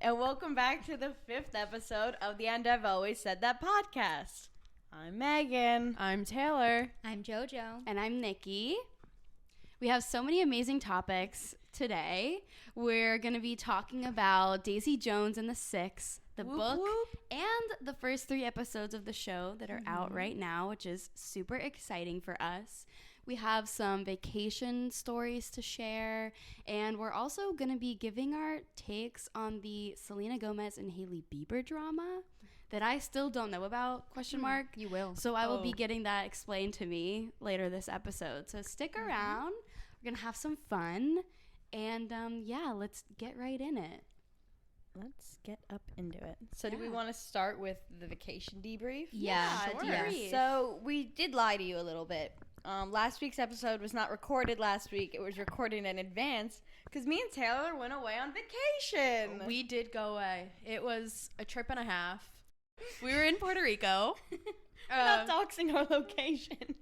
and welcome back to the 5th episode of the And I've Always Said That podcast. I'm Megan. I'm Taylor. I'm JoJo. And I'm Nikki. We have so many amazing topics today. We're going to be talking about Daisy Jones and the Six, the book, and the first 3 episodes of the show that are out right now, which is super exciting for us. We have some vacation stories to share, and we're also going to be giving our takes on the Selena Gomez and Hailey Bieber drama that I still don't know about, ? You will. So I will be getting that explained to me later this episode. So stick around. We're going to have some fun, and let's get right in it. Let's get up into it. So do we want to start with the vacation debrief? Yeah, sure. debrief. So we did lie to you a little bit. Last week's episode was not recorded last week. It was recorded in advance because me and Taylor went away on vacation. We did go away. It was a trip and a half. We were in Puerto Rico. Not doxing our location.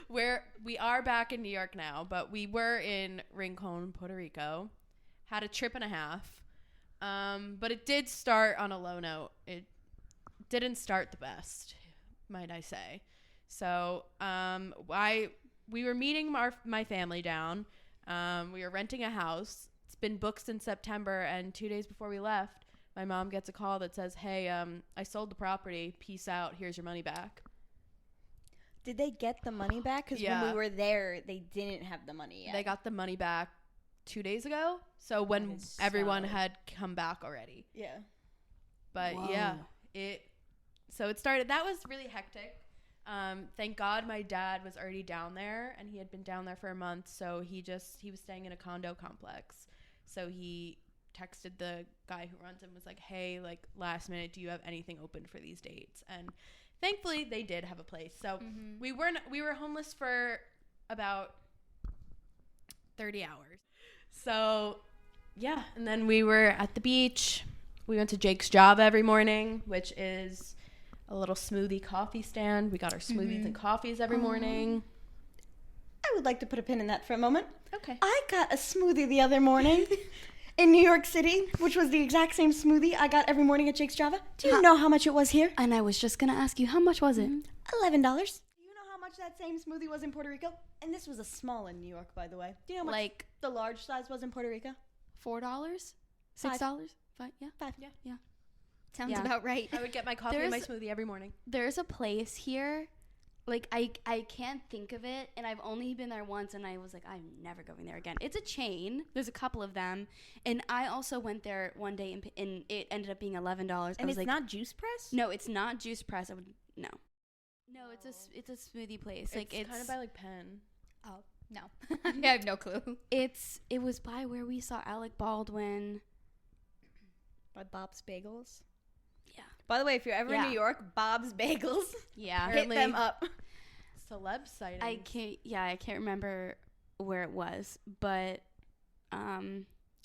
Where we are back in New York now, but we were in Rincon, Puerto Rico. Had a trip and a half. But it did start on a low note. It didn't start the best, might I say. So we were meeting my family down. We were renting a house. It's been booked since September, and 2 days before we left, my mom gets a call that says, hey, I sold the property. Peace out. Here's your money back. Did they get the money back? Because when we were there, they didn't have the money yet. They got the money back 2 days ago. So when everyone had come back already. Yeah. But so it started. That was really hectic. Thank God my dad was already down there, and he had been down there for a month. So he was staying in a condo complex. So he texted the guy who runs him, was like, hey, like last minute, do you have anything open for these dates? And thankfully they did have a place. So we were homeless for about 30 hours. So yeah. And then we were at the beach. We went to Jake's Java every morning, which is a little smoothie coffee stand. We got our smoothies and coffees every morning. I would like to put a pin in that for a moment. Okay. I got a smoothie the other morning in New York City, which was the exact same smoothie I got every morning at Jake's Java. Do you know how much it was here? And I was just going to ask you, how much was it? $11. Do you know how much that same smoothie was in Puerto Rico? And this was a small in New York, by the way. Do you know how much the large size was in Puerto Rico? $4? $6? $5? Yeah. $5. Yeah. Sounds about right. I would get my coffee and my smoothie every morning. There's a place here, like I can't think of it, and I've only been there once, and I was like, I'm never going there again. It's a chain. There's a couple of them, and I also went there one day, and it ended up being $11. And it's like, not Juice Press? No, it's not Juice Press. No, it's a smoothie place. It's kind of by like Penn. Oh no, I have no clue. It was by where we saw Alec Baldwin. By Bob's Bagels. Yeah. By the way, if you're ever in New York, Bob's Bagels. Yeah. Hit them up. Celeb sightings. I can't remember where it was, but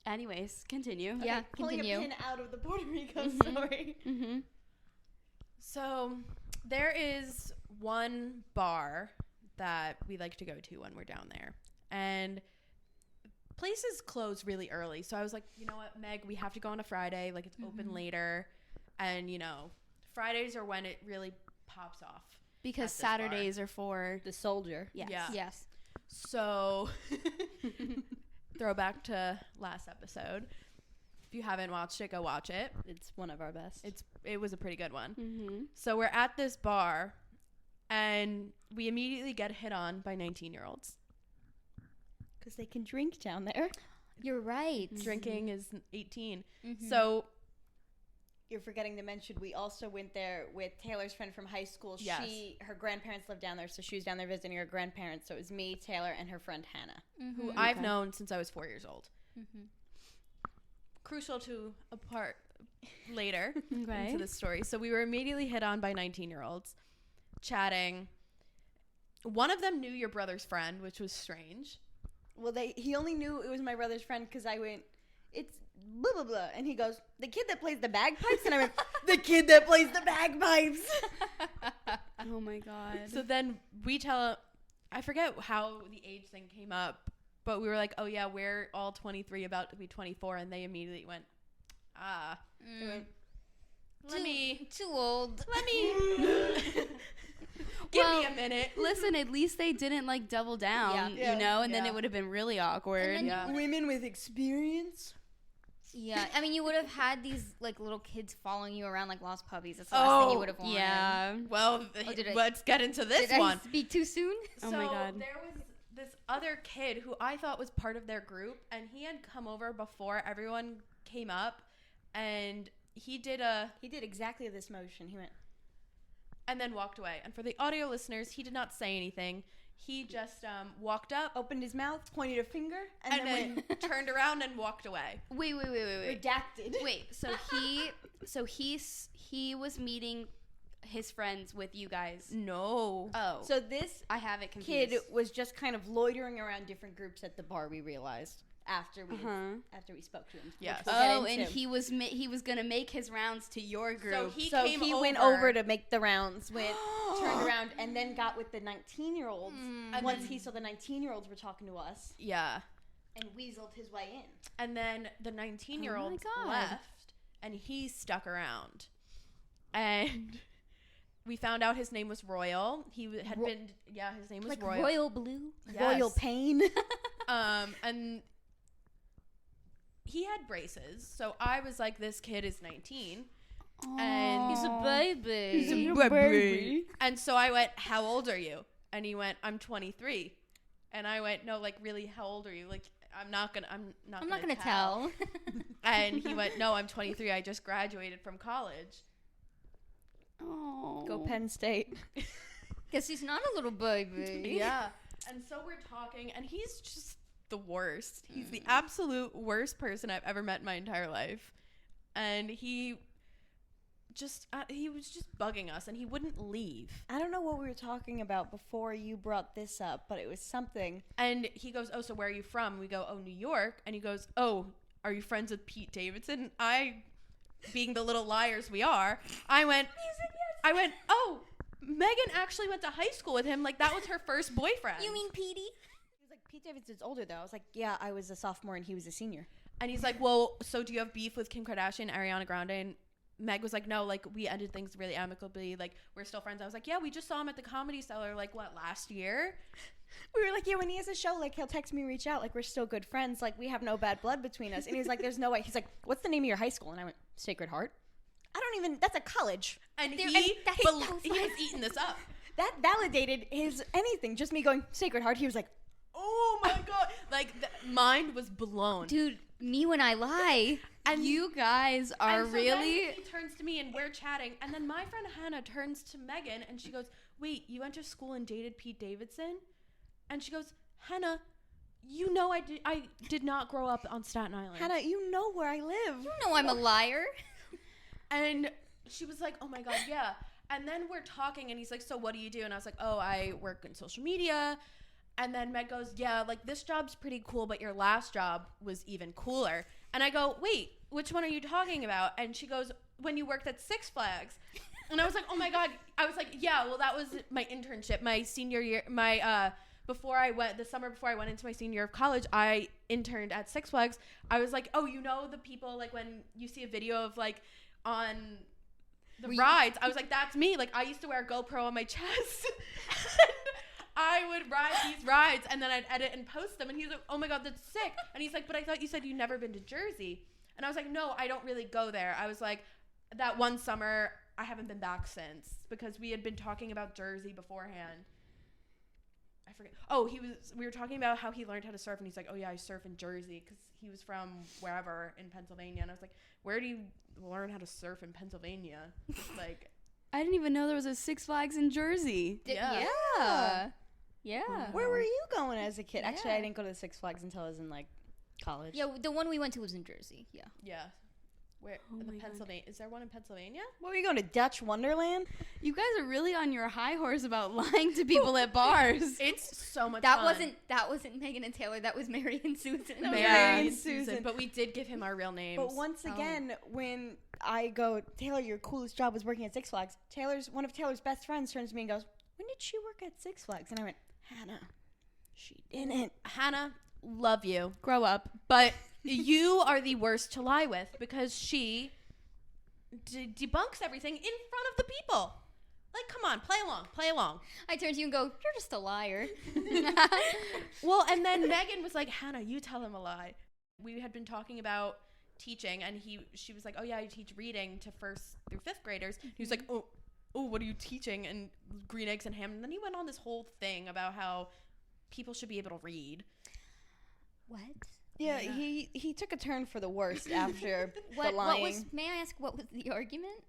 anyways, continue. Okay, yeah, continue. Pulling a pin out of the Puerto Rico story. So there is one bar that we like to go to when we're down there, and places close really early. So I was like, you know what, Meg, we have to go on a Friday. Like, it's open later. And, Fridays are when it really pops off. Because Saturdays are for the soldier. Yes. Yeah. Yes. So, throwback to last episode. If you haven't watched it, go watch it. It's one of our best. It was a pretty good one. So we're at this bar, and we immediately get hit on by 19-year-olds. Because they can drink down there. You're right. Drinking is 18. So you're forgetting to mention we also went there with Taylor's friend from high school. Yes. Her grandparents lived down there, so she was down there visiting her grandparents. So it was me, Taylor, and her friend Hannah, who I've known since I was 4 years old. Crucial to a part later into the story. So we were immediately hit on by 19-year-olds, chatting. One of them knew your brother's friend, which was strange. Well, he only knew it was my brother's friend because I went, it's blah, blah, blah. And he goes, the kid that plays the bagpipes? And I went, the kid that plays the bagpipes. Oh, my God. So then we tell, I forget how the age thing came up, but we were like, oh, yeah, we're all 23, about to be 24. And they immediately went, He went, Too old. Let me give me a minute. Listen, at least they didn't like double down, Yeah. you know, and then Yeah. it would have been really awkward. And then Yeah. women with experience. Yeah, I mean, you would have had these like little kids following you around like lost puppies. That's the last thing you would have wanted. Yeah. Well, let's get into this Did one. I speak too soon? Oh my God. So there was this other kid who I thought was part of their group, and he had come over before everyone came up, and he did exactly this motion. He went, and then walked away. And for the audio listeners, he did not say anything. He just walked up, opened his mouth, pointed a finger, and, and then then turned around and walked away. Wait. redacted. Wait, he was meeting his friends with you guys. No. Oh. So this I have it confused. kid was just kind of loitering around different groups at the bar. We realized after we spoke to him. Yes. which we'll get Oh, and into. he was gonna make his rounds to your group. So he So came he over. went over to make the rounds, turned around, and then got with the 19-year-olds. And Once then- he saw the 19-years were talking to us, Yeah. and weaseled his way in. And then the 19-year-olds God. left, and he stuck around. And we found out his name was Royal. He had been, his name was Like Royal. royal blue. Yes. Royal pain. And he had braces. So I was like, this kid is 19. And He's a baby. He's a baby. And so I went, how old are you? And he went, I'm 23. And I went, no, like, really, how old are you? Like, I'm not gonna tell. And he went, no, I'm 23. I just graduated from college. Oh. Go Penn State. Guess he's not a little baby. Yeah. And so we're talking, and he's just the worst. He's the absolute worst person I've ever met in my entire life. And he was just bugging us, and he wouldn't leave. I don't know what we were talking about before you brought this up, but it was something. And he goes, oh, so where are you from? We go, oh, New York. And he goes, oh, are you friends with Pete Davidson? Being the little liars we are, I went, oh, Meghan actually went to high school with him. Like, that was her first boyfriend. You mean Petey? He was like, Pete Davidson's older, though. I was like, yeah, I was a sophomore and he was a senior. And he's like, well, so do you have beef with Kim Kardashian, Ariana Grande? And Meg was like, no, like, we ended things really amicably. Like, we're still friends. I was like, yeah, we just saw him at the Comedy Cellar, like, last year? We were like, yeah, when he has a show, like, he'll text me, reach out. Like, we're still good friends. Like, we have no bad blood between us. And he was like, there's no way. He's like, what's the name of your high school? And I went, Sacred Heart. That's a college. And There- he was eating this up. That validated his anything. Just me going, Sacred Heart. He was like, Oh, my God. Like, mind was blown. Dude, me when I lie. And you guys are And so really. then he turns to me and we're chatting, and then my friend Hannah turns to Meghan and she goes, wait, you went to school and dated Pete Davidson? And she goes, Hannah, you know I did not grow up on Staten Island. Hannah, you know where I live. You know I'm a liar. And she was like, oh my God, yeah. And then we're talking and he's like, so what do you do? And I was like, oh, I work in social media. And then Meg goes, yeah, like, this job's pretty cool, but your last job was even cooler. And I go, wait, which one are you talking about? And she goes, when you worked at Six Flags. And I was like, oh my God. I was like, yeah, well, that was my internship, my senior year, the summer before I went into my senior year of college, I interned at Six Flags. I was like, oh, you know the people, like, when you see a video of, like, on the rides, I was like, that's me. Like, I used to wear a GoPro on my chest. I would ride these rides, and then I'd edit and post them. And he's like, oh my God, that's sick. And he's like, but I thought you said you'd never been to Jersey. And I was like, no, I don't really go there. I was like, that one summer, I haven't been back since, because we had been talking about Jersey beforehand. I forget. Oh, we were talking about how he learned how to surf, and he's like, oh yeah, I surf in Jersey, because he was from wherever in Pennsylvania. And I was like, where do you learn how to surf in Pennsylvania? Like, I didn't even know there was a Six Flags in Jersey. Yeah. Where were you going as a kid? Actually, I Yeah. didn't go to the Six Flags until I was in, like, college. Yeah, the one we went to was in Jersey. Yeah. yeah. Where Oh my God. Pennsylvania? Is there one in Pennsylvania? What were you going to, Dutch Wonderland? You guys are really on your high horse about lying to people at bars. It's so much That fun. wasn't Meghan and Taylor. That was Mary and Susan. That was Mary Mary and and Susan. But we did give him our real names. But once again, when I go, Taylor, your coolest job was working at Six Flags, one of Taylor's best friends turns to me and goes, when did she work at Six Flags? And I went, Hannah, she didn't. Hannah, love you. Grow up. But You are the worst to lie with because she debunks everything in front of the people. Like, come on, play along. I turn to you and go, you're just a liar. Well, and then Meghan was like, Hannah, you tell him a lie. We had been talking about teaching, and she was like, oh yeah, I teach reading to 1st through 5th graders. He was like, oh, what are you teaching? And green eggs and ham. And then he went on this whole thing about how people should be able to read. What? Yeah, he took a turn for the worst after the lying. May I ask, what was the argument?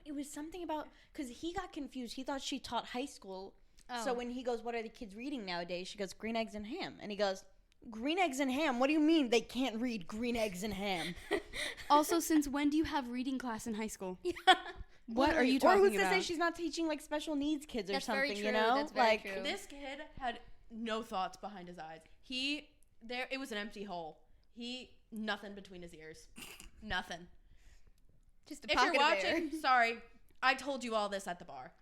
It was something about, because he got confused. He thought she taught high school. Oh. So when he goes, what are the kids reading nowadays? She goes, green eggs and ham. And he goes, green eggs and ham? What do you mean they can't read green eggs and ham? Also, since when do you have reading class in high school? Yeah. What are you Or talking who's about? to say she's not teaching like special needs kids or That's very something, true. you know? That's very like true. This kid had no thoughts behind his eyes. It was an empty hole. Nothing between his ears. Nothing. Just a If pocket you're of air. watching, sorry, I told you all this at the bar.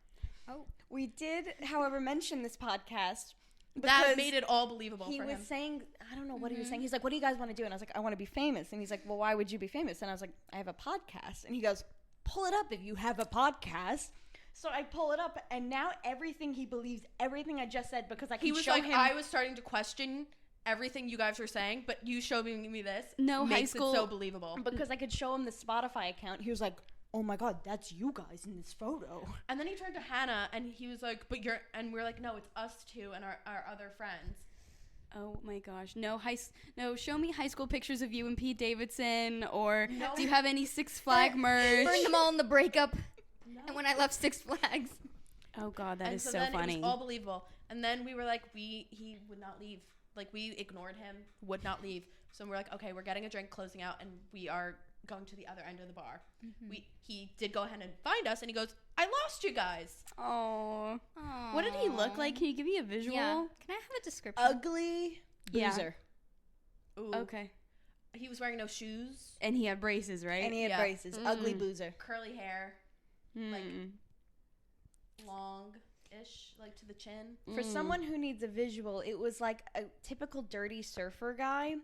Oh. we did, however, mention this podcast. That because made it all believable he for was him. saying, I don't know what he was saying. He's like, what do you guys want to do? And I was like, I want to be famous. And he's like, well, why would you be famous? And I was like, I have a podcast. And he goes, pull it up if you have a podcast. So I pull it up, and now everything he believes, everything I just said, because I can He was show like, him. I was starting to question everything you guys were saying, but you showing me this No, high makes school- it so believable. because I could show him the Spotify account. He was like, oh my God, that's you guys in this photo. And then he turned to Hannah, and he was like, but you're, and we're like, no, it's us two and our other friends. Oh my gosh. No, show me high school pictures of you and Pete Davidson, or No. do you have any Six Flag merch? Burned them all in the breakup. And when I left Six Flags. Oh god, that And is so then funny. it was all believable. And then we were like, he would not leave. Like, we ignored him, would not leave. So we're like, okay, we're getting a drink, closing out, and we are going to the other end of the bar. He did go ahead and find us, and he goes, I lost you guys. Oh. What did he look like? Can you give me a visual? Yeah. Can I have a description? Ugly Yeah. boozer. Ooh. Okay. He was wearing no shoes, And he had braces, right? And he had Yeah. braces. Ugly boozer. curly hair, like Mm. long-ish, like to the chin. For someone who needs a visual, it was like a typical dirty surfer guy,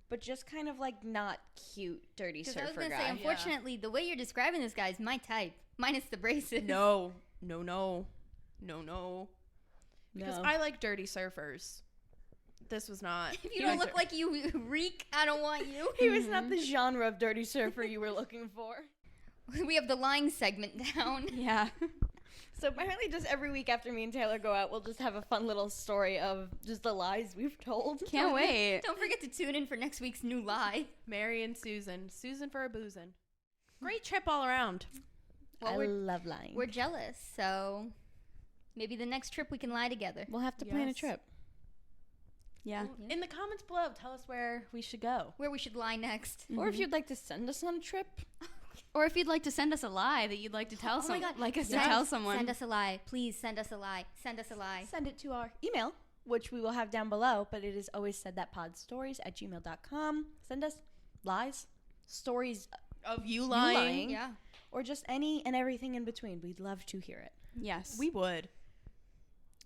but just kind of like not cute dirty Because I was surfer going to guy. say, unfortunately, the way you're describing this guy is my type. Minus the braces. No. Because No. I like dirty surfers. This was not. If you don't look like you reek, I don't want you. He was not the genre of dirty surfer you were looking for. We have the lying segment down. Yeah. So apparently just every week after me and Taylor go out, we'll just have a fun little story of just the lies we've told. Can't wait. Don't forget to tune in for next week's new lie. Mary and Susan. Susan for a boozin'. Great trip all around. Well, I we're, love lying. we're jealous, so maybe the next trip we can lie together. We'll have to plan a Yes. trip. Yeah. In the comments below, tell us where we should go. Where we should lie next. Or if you'd like to send us on a trip. Or if you'd like to send us a lie that you'd like to tell Oh my God. like us Yes. to tell someone. Send us a lie. Please send us a lie. Send us a lie. Send it to our email, which we will have down below, but it is alwayssaidthatpodstories@gmail.com. Send us lies, stories, Of you lying. lying. Yeah. or just any and everything in between. We'd love to hear it. Yes. We would.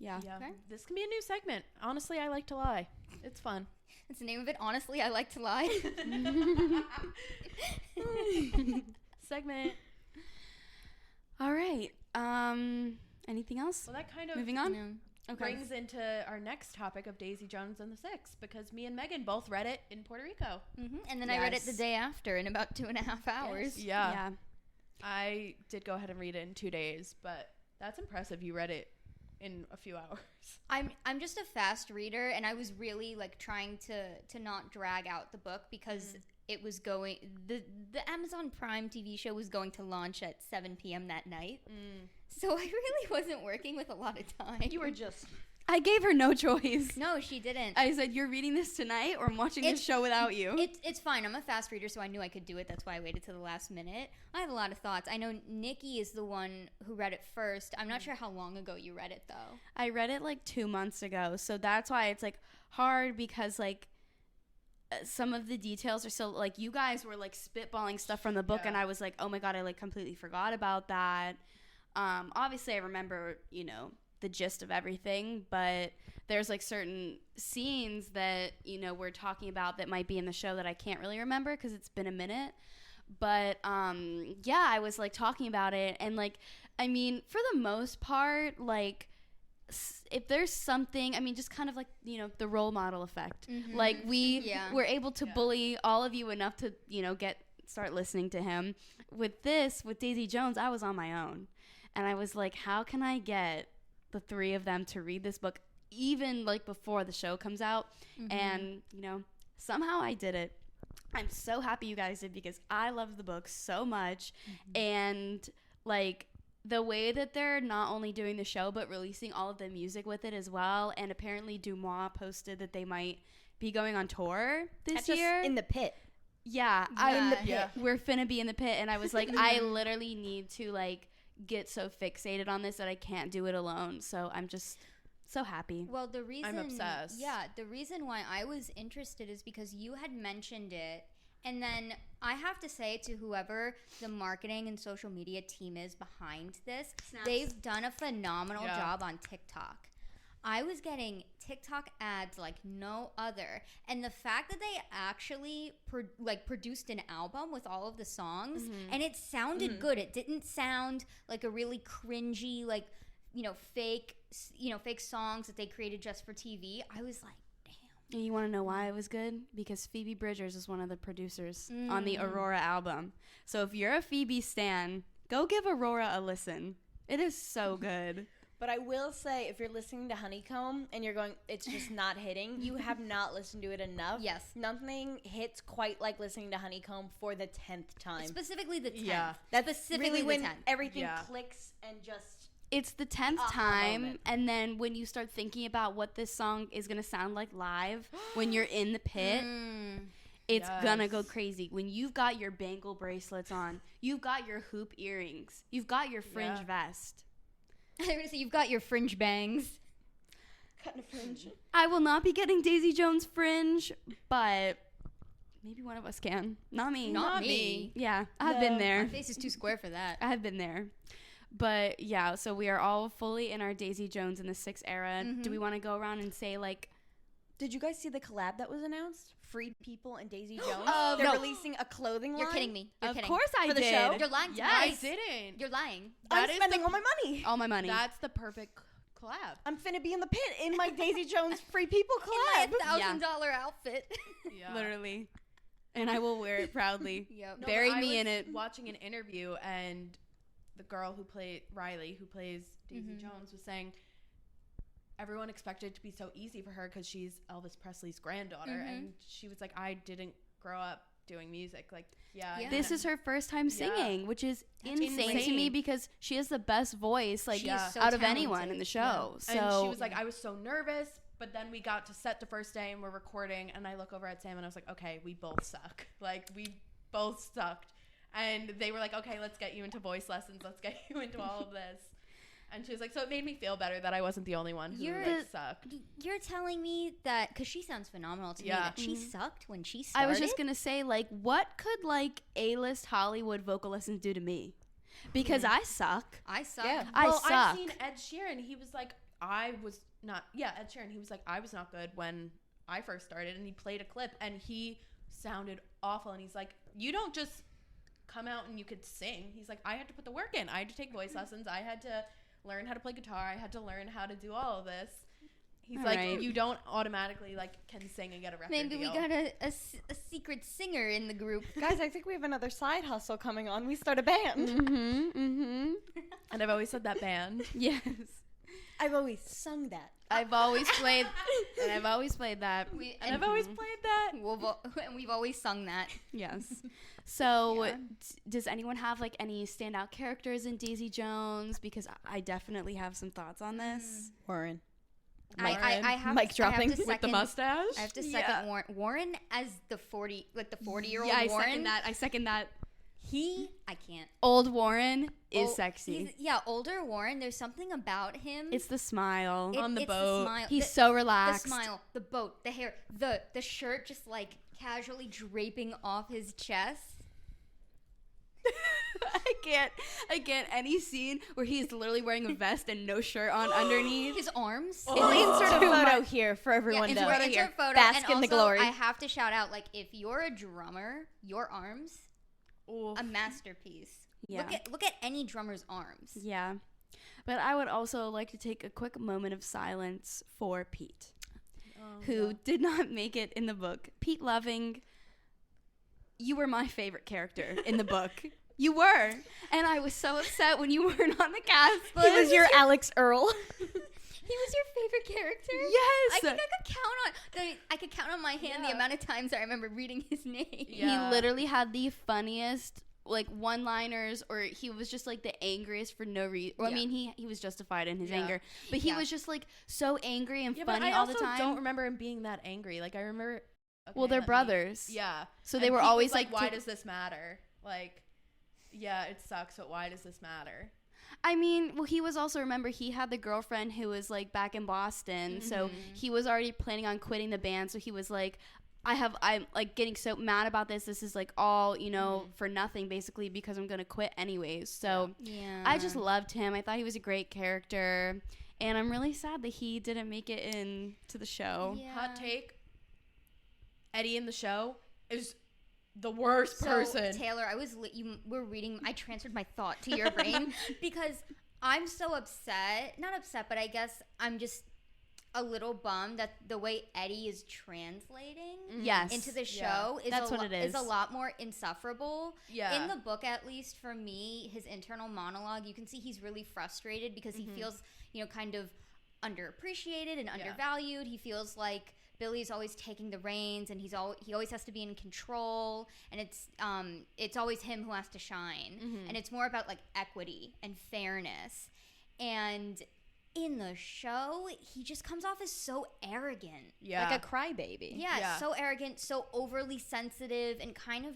yeah. Yeah. Okay. This can be a new segment. Honestly, I like to lie. It's fun. That's the name of it. Honestly, I like to lie. Segment. All right. Anything else? Well, that kind of Moving on? No. Okay. brings into our next topic of Daisy Jones and the Six, because me and Meghan both read it in Puerto Rico. And then I read it the Yes. day after in about 2.5 hours. Yeah. I did go ahead and read it in 2 days, but that's impressive. You read it in a few hours. I'm just a fast reader, and I was really like trying to not drag out the book because it was going the Amazon Prime TV show was going to launch at 7 p.m. that night. So I really wasn't working with a lot of time. You were just... I gave her no choice. No, she didn't. I said, you're reading this tonight or I'm watching this show without you. It's fine. I'm a fast reader, so I knew I could do it. That's why I waited to the last minute. I have a lot of thoughts. I know Nikki is the one who read it first. I'm not sure how long ago you read it, though. I read it like 2 months ago. So that's why it's like hard because like some of the details are so like you guys were like spitballing stuff from the book and I was like, oh my God, I like completely forgot about that. Obviously I remember, you know, the gist of everything, but there's like certain scenes that, you know, we're talking about that might be in the show that I can't really remember because it's been a minute. But yeah, I was like talking about it, and like, I mean, for the most part, like, if there's something, I mean, just kind of like, you know, the role model effect. Like, we were able to bully all of you enough to, you know, start listening to him. With Daisy Jones, I was on my own, and I was like, how can I get the three of them to read this book even like before the show comes out? And, you know, somehow I did it. I'm so happy you guys did, because I love the book so much. And like, the way that they're not only doing the show but releasing all of the music with it as well, and apparently Dumas posted that they might be going on tour this year in the pit. Yeah, in the pit. We're finna be in the pit, and I was like, I literally need to like get so fixated on this that I can't do it alone. So I'm just so happy. Well, the reason I'm obsessed. Yeah, the reason why I was interested is because you had mentioned it, and then I have to say, to whoever the marketing and social media team is behind this, they've done a phenomenal job on TikTok. I was getting TikTok ads like no other, and the fact that they actually produced an album with all of the songs, and it sounded good. It didn't sound like a really cringy, like, fake songs that they created just for TV. I was like, damn. And you want to know why it was good? Because Phoebe Bridgers is one of the producers on the Aurora album. So if you're a Phoebe stan, go give Aurora a listen. It is so good. But I will say, if you're listening to Honeycomb and you're going, it's just not hitting, you have not listened to it enough. Yes. Nothing hits quite like listening to Honeycomb for the 10th time. Specifically the 10th. Yeah. That's specifically really when the 10th. everything clicks and just... It's the 10th time, and then when you start thinking about what this song is going to sound like live, when you're in the pit, it's gonna go crazy. When you've got your bangle bracelets on, you've got your hoop earrings, you've got your fringe vest. I was gonna say, you've got your fringe bangs. Cutting a fringe. I will not be getting Daisy Jones fringe, but maybe one of us can. Not me. Not me. Yeah, I've been there. My face is too square for that. I've been there. But yeah, so we are all fully in our Daisy Jones in the 6 era. Do we want to go around and say, like... Did you guys see the collab that was announced? Freed People and Daisy Jones? Oh, They're no. releasing a clothing line. You're kidding me. You're kidding. Of course I For the did. show? You're lying to me. I didn't. You're lying. I'm spending all my money. All my money. That's the perfect collab. I'm finna be in the pit in my Daisy Jones Free People In collab. my $1,000 outfit. Yeah. Literally. And I will wear it proudly. Yep. No, Bury but me I in was it. Watching an interview, and the girl who played Riley, who plays Daisy Jones, was saying everyone expected it to be so easy for her because she's Elvis Presley's granddaughter, and she was like, I didn't grow up doing music. Like, This is her first time singing, which is insane to me because she has the best voice, like, She is so out of talented. anyone in the show. And So she was like, I was so nervous, but then we got to set the first day and we're recording, and I look over at Sam and I was like, okay, we both suck. Like, we both sucked. And they were like, okay, let's get you into voice lessons. Let's get you into all of this. And she was like, so it made me feel better that I wasn't the only one who sucked. You're telling me that, because she sounds phenomenal to me, that she sucked when she started? I was just going to say, like, what could, like, A-list Hollywood vocal lessons do to me? Because I suck. I suck. Yeah. I Well, suck. I've seen Ed Sheeran. He was like, Ed Sheeran. He was like, I was not good when I first started. And he played a clip and he sounded awful. And he's like, you don't just come out and you could sing. He's like, I had to put the work in. I had to take voice lessons. I had to learn how to play guitar. I had to learn how to do all of this. He's like, you don't automatically can sing and get a record Maybe deal. we got a secret singer in the group. Guys, I think we have another side hustle coming on. We start a band. And I've always said that band. Yes. I've always sung that. I've always played, and I've always played that. And I've always played that. And we've always sung that. Yes. So, does anyone have like any standout characters in Daisy Jones? Because I definitely have some thoughts on this. Warren. I have Mic dropping. I have to With the second- mustache? I have to second Warren. Warren as the 40-year-old Yeah, I Warren. second that. I second that. I can't. Old Warren is sexy. Older Warren. There's something about him. It's the smile. On the it's boat. The smile. He's so The relaxed. smile, the boat, the hair, the shirt just like casually draping off his chest. I can't. Any scene where he's literally wearing a vest and no shirt on underneath. His arms. We'll insert a photo here for everyone to Insert photo. bask And in the also, glory. I have to shout out, like, if you're a drummer, your arms, a masterpiece. Yeah. Look at any drummer's arms. Yeah. But I would also like to take a quick moment of silence for Pete, who did not make it in the book. Pete Loving, you were my favorite character in the book. You were. And I was so upset when you weren't on the cast list. He was your Alex Earl. He was your favorite character? Yes. I think I could count on my hand the amount of times I remember reading his name. He literally had the funniest like one-liners, or he was just like the angriest for no reason. Well, I mean, he was justified in his anger, but he was just like so angry and funny all the time. I don't remember him being that angry. Like I remember. Okay, well, they're brothers. Yeah. So they were always like, why does this matter? Like, yeah, it sucks, but why does this matter? I mean, well, he was also, remember, he had the girlfriend who was like back in Boston, so he was already planning on quitting the band. So he was like, I'm like getting so mad about this. This is like all, you know, for nothing basically, because I'm going to quit anyways. So I just loved him. I thought he was a great character, and I'm really sad that he didn't make it into the show. Yeah. Hot take. Eddie in the show is the worst person. Taylor, you were reading. I transferred my thought to your brain because I'm so upset. Not upset, but I guess I'm just a little bummed that the way Eddie is translating into the show is a lot more insufferable. Yeah. In the book, at least for me, his internal monologue, you can see he's really frustrated because he feels, you know, kind of underappreciated and undervalued. He feels like Billy's always taking the reins, and he always has to be in control, and it's always him who has to shine, and it's more about like equity and fairness. And in the show, he just comes off as so arrogant, like a crybaby. Yeah, so arrogant, so overly sensitive, and kind of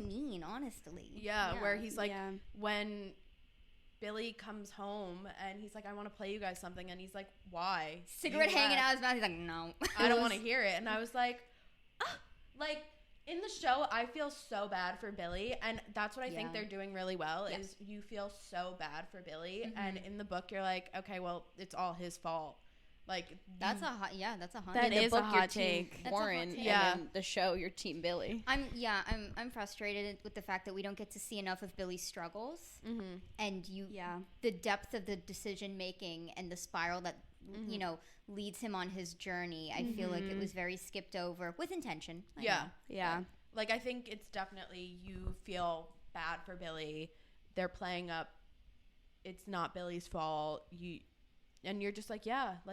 mean, honestly. Yeah, where he's like, when Billy comes home and he's like, I want to play you guys something, and he's like, why? Cigarette hanging out his mouth. He's like, no. I don't want to hear it. And I was like, like in the show, I feel so bad for Billy, and that's what I think they're doing really well is you feel so bad for Billy, and in the book you're like, okay, well, it's all his fault. Like that's a hot that is a hot take. Warren, and then the show, your team Billy. I'm frustrated with the fact that we don't get to see enough of Billy's struggles, and the depth of the decision making and the spiral that you know leads him on his journey. I feel like it was very skipped over with intention. Yeah. Like I think it's definitely, you feel bad for Billy. They're playing up, it's not Billy's fault. And you're just like,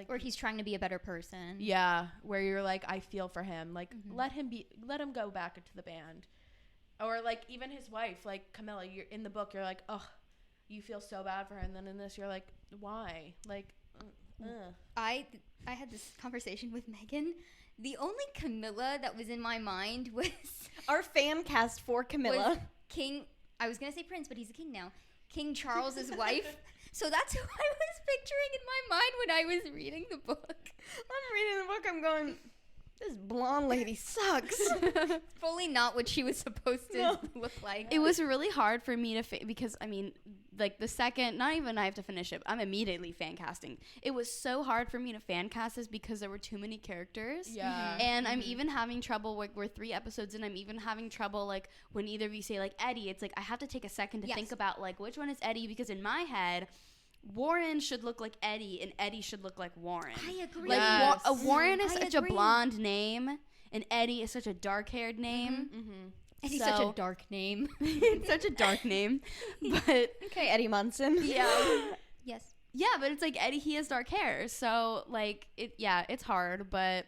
or he's trying to be a better person. Yeah, where you're like, I feel for him. Like, let him go back into the band. Or like even his wife, like Camilla, you're in the book, you're like, oh, you feel so bad for her, and then in this, you're like, why? Like, I had this conversation with Meghan. The only Camilla that was in my mind was our fan cast for Camilla. Was King. I was gonna say Prince, but he's a king now. King Charles's wife. So that's who I was picturing in my mind when I was reading the book. I'm reading the book, I'm going, this blonde lady sucks. Fully not what she was supposed to look like. It was really hard for me to because I mean, like the second, not even I have to finish it, I'm immediately fan casting. It was so hard for me to fan cast this because there were too many characters. Yeah. And I'm even having trouble, like we're 3 episodes and I'm even having trouble like when either of you say like Eddie, it's like I have to take a second to think about like which one is Eddie, because in my head Warren should look like Eddie and Eddie should look like Warren. I agree. Like Warren is such a blonde name and Eddie is such a dark-haired name. And he's such a dark name. Such a dark name. But okay, Eddie Munson. Yeah. Yes. Yeah, but it's like Eddie, he has dark hair. So like it's hard, but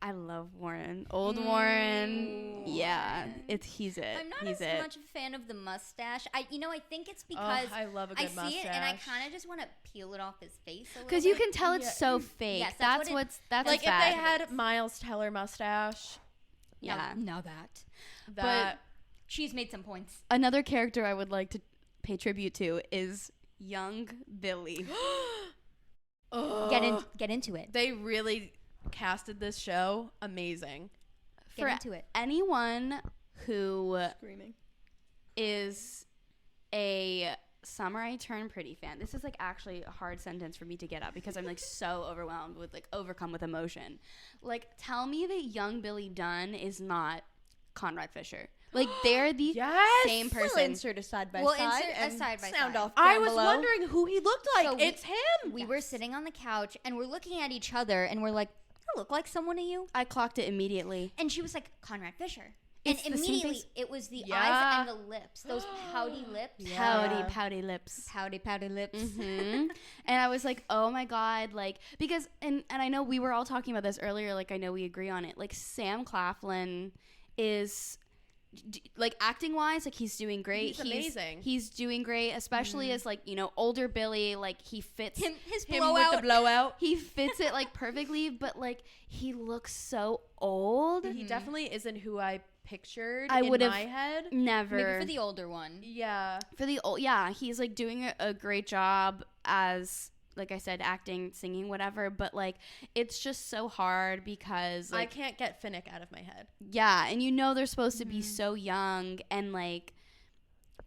I love Warren. Old Warren. Yeah. He's it. I'm not he's as much a fan of the mustache. I think it's because I love a good mustache. I see it and I kind of just want to peel it off his face a little bit. Because you can tell it's so fake. Yes, that's like if they had Miles Teller mustache. Yeah. Now that she's made some points. Another character I would like to pay tribute to is young Billy. Get into it. They really casted this show amazing. Get into it. Anyone who Screaming. is a Samurai Turn Pretty fan, this is like actually a hard sentence for me to get out because I'm like so overwhelmed with like overcome with emotion. Like, tell me that young Billy Dunn is not Conrad Fisher. Like, they're the same person. We'll insert a side by We'll side. insert a and side by sound side. off I down was below. wondering who he looked like. So it's him. We were sitting on the couch and we're looking at each other and we're like, I look like someone to you. I clocked it immediately. And she was like, Conrad Fisher. It's And the same immediately face. it was the Yeah. eyes and the lips. Those pouty lips. Yeah. Pouty lips. Pouty lips. And I was like, oh my God, like, because, and I know we were all talking about this earlier, like, I know we agree on it. Like, Sam Claflin is, like, acting wise, like, he's doing great. He's amazing. He's doing great, especially as, like, you know, older Billy, like, he fits His Him blowout. with the blowout. he fits it, like, perfectly, but, like, he looks so old. He definitely isn't who I pictured I in would've my head. Never. Maybe for the older one. Yeah. For the old, yeah, he's like doing a great job as, like I said, acting, singing, whatever, but like it's just so hard because I like, can't get Finnick out of my head. yeah, and you know they're supposed to be so young, and like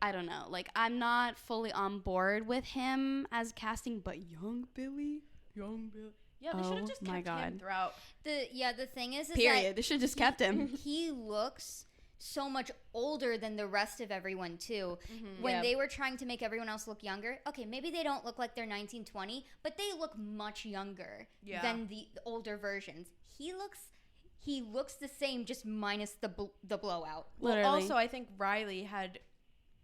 I don't know, like I'm not fully on board with him as casting, but young Billy. Yeah, they should have Oh just my kept God. him throughout. The thing is Period. They should have just kept him. that he looks so much older than the rest of everyone too. When Yeah. they were trying to make everyone else look younger, okay, maybe they don't look like they're 1920, but they look much younger Yeah. than the older versions. He looks the same, just minus the blowout. Well, Literally. also, I think Riley had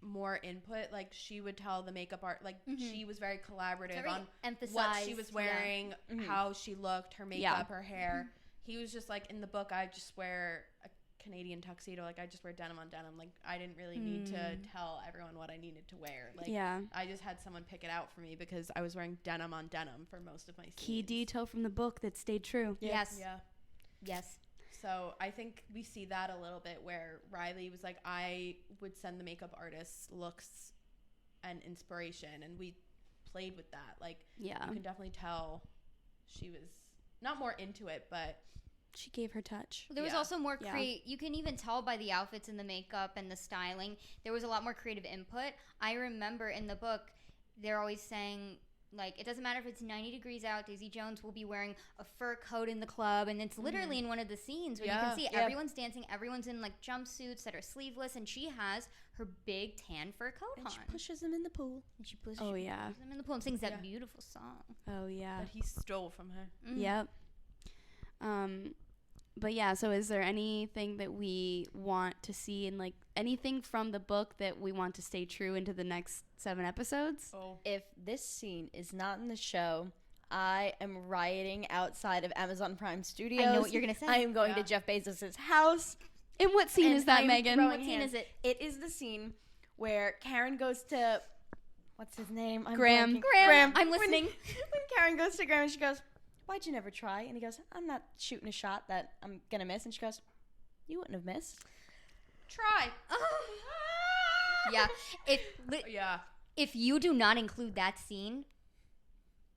more input. Like, she would tell the makeup art, like, she was very collaborative Very on emphasized, what she was yeah. wearing, how she looked, her makeup, Yeah. her hair. He was just like, in the book, I just wear a Canadian tuxedo. Like, I just wear denim on denim. Like, I didn't really need to tell everyone what I needed to wear. Like, Yeah. I just had someone pick it out for me because I was wearing denim on denim for most of my scenes. Key detail from the book that stayed true. Yes. Yeah. Yes. So I think we see that a little bit where Riley was like, I would send the makeup artists looks and inspiration, and we played with that. Like, Yeah. you can definitely tell she was not more into it, but She gave her touch. There was Yeah. also more Yeah. you can even tell by the outfits and the makeup and the styling. There was a lot more creative input. I remember in the book, they're always saying, like, it doesn't matter if it's 90 degrees out, Daisy Jones will be wearing a fur coat in the club. And it's literally in one of the scenes where you Yeah. can see Yeah. everyone's dancing, everyone's in, like, jumpsuits that are sleeveless, and she has her big tan fur coat And on. she pushes him in the pool. And she pushes Oh, yeah. them in the pool and sings that Yeah. beautiful song. Oh yeah. that he stole from her. Yep. But yeah, so is there anything that we want to see in, like, anything from the book that we want to stay true into the next 7 episodes? Oh. If this scene is not in the show, I am rioting outside of Amazon Prime Studios. I know what you're going to say. I am going to Yeah. Jeff Bezos' house. And what scene And is that, I'm Megan? throwing What scene hands. is it? It is the scene where Karen goes to, what's his name? I'm Graham. blanking. Graham, I'm When- listening. When Karen goes to Graham and she goes, why'd you never try? And he goes, I'm not shooting a shot that I'm going to miss. And she goes, you wouldn't have missed. Try. Yeah. Yeah. If you do not include that scene,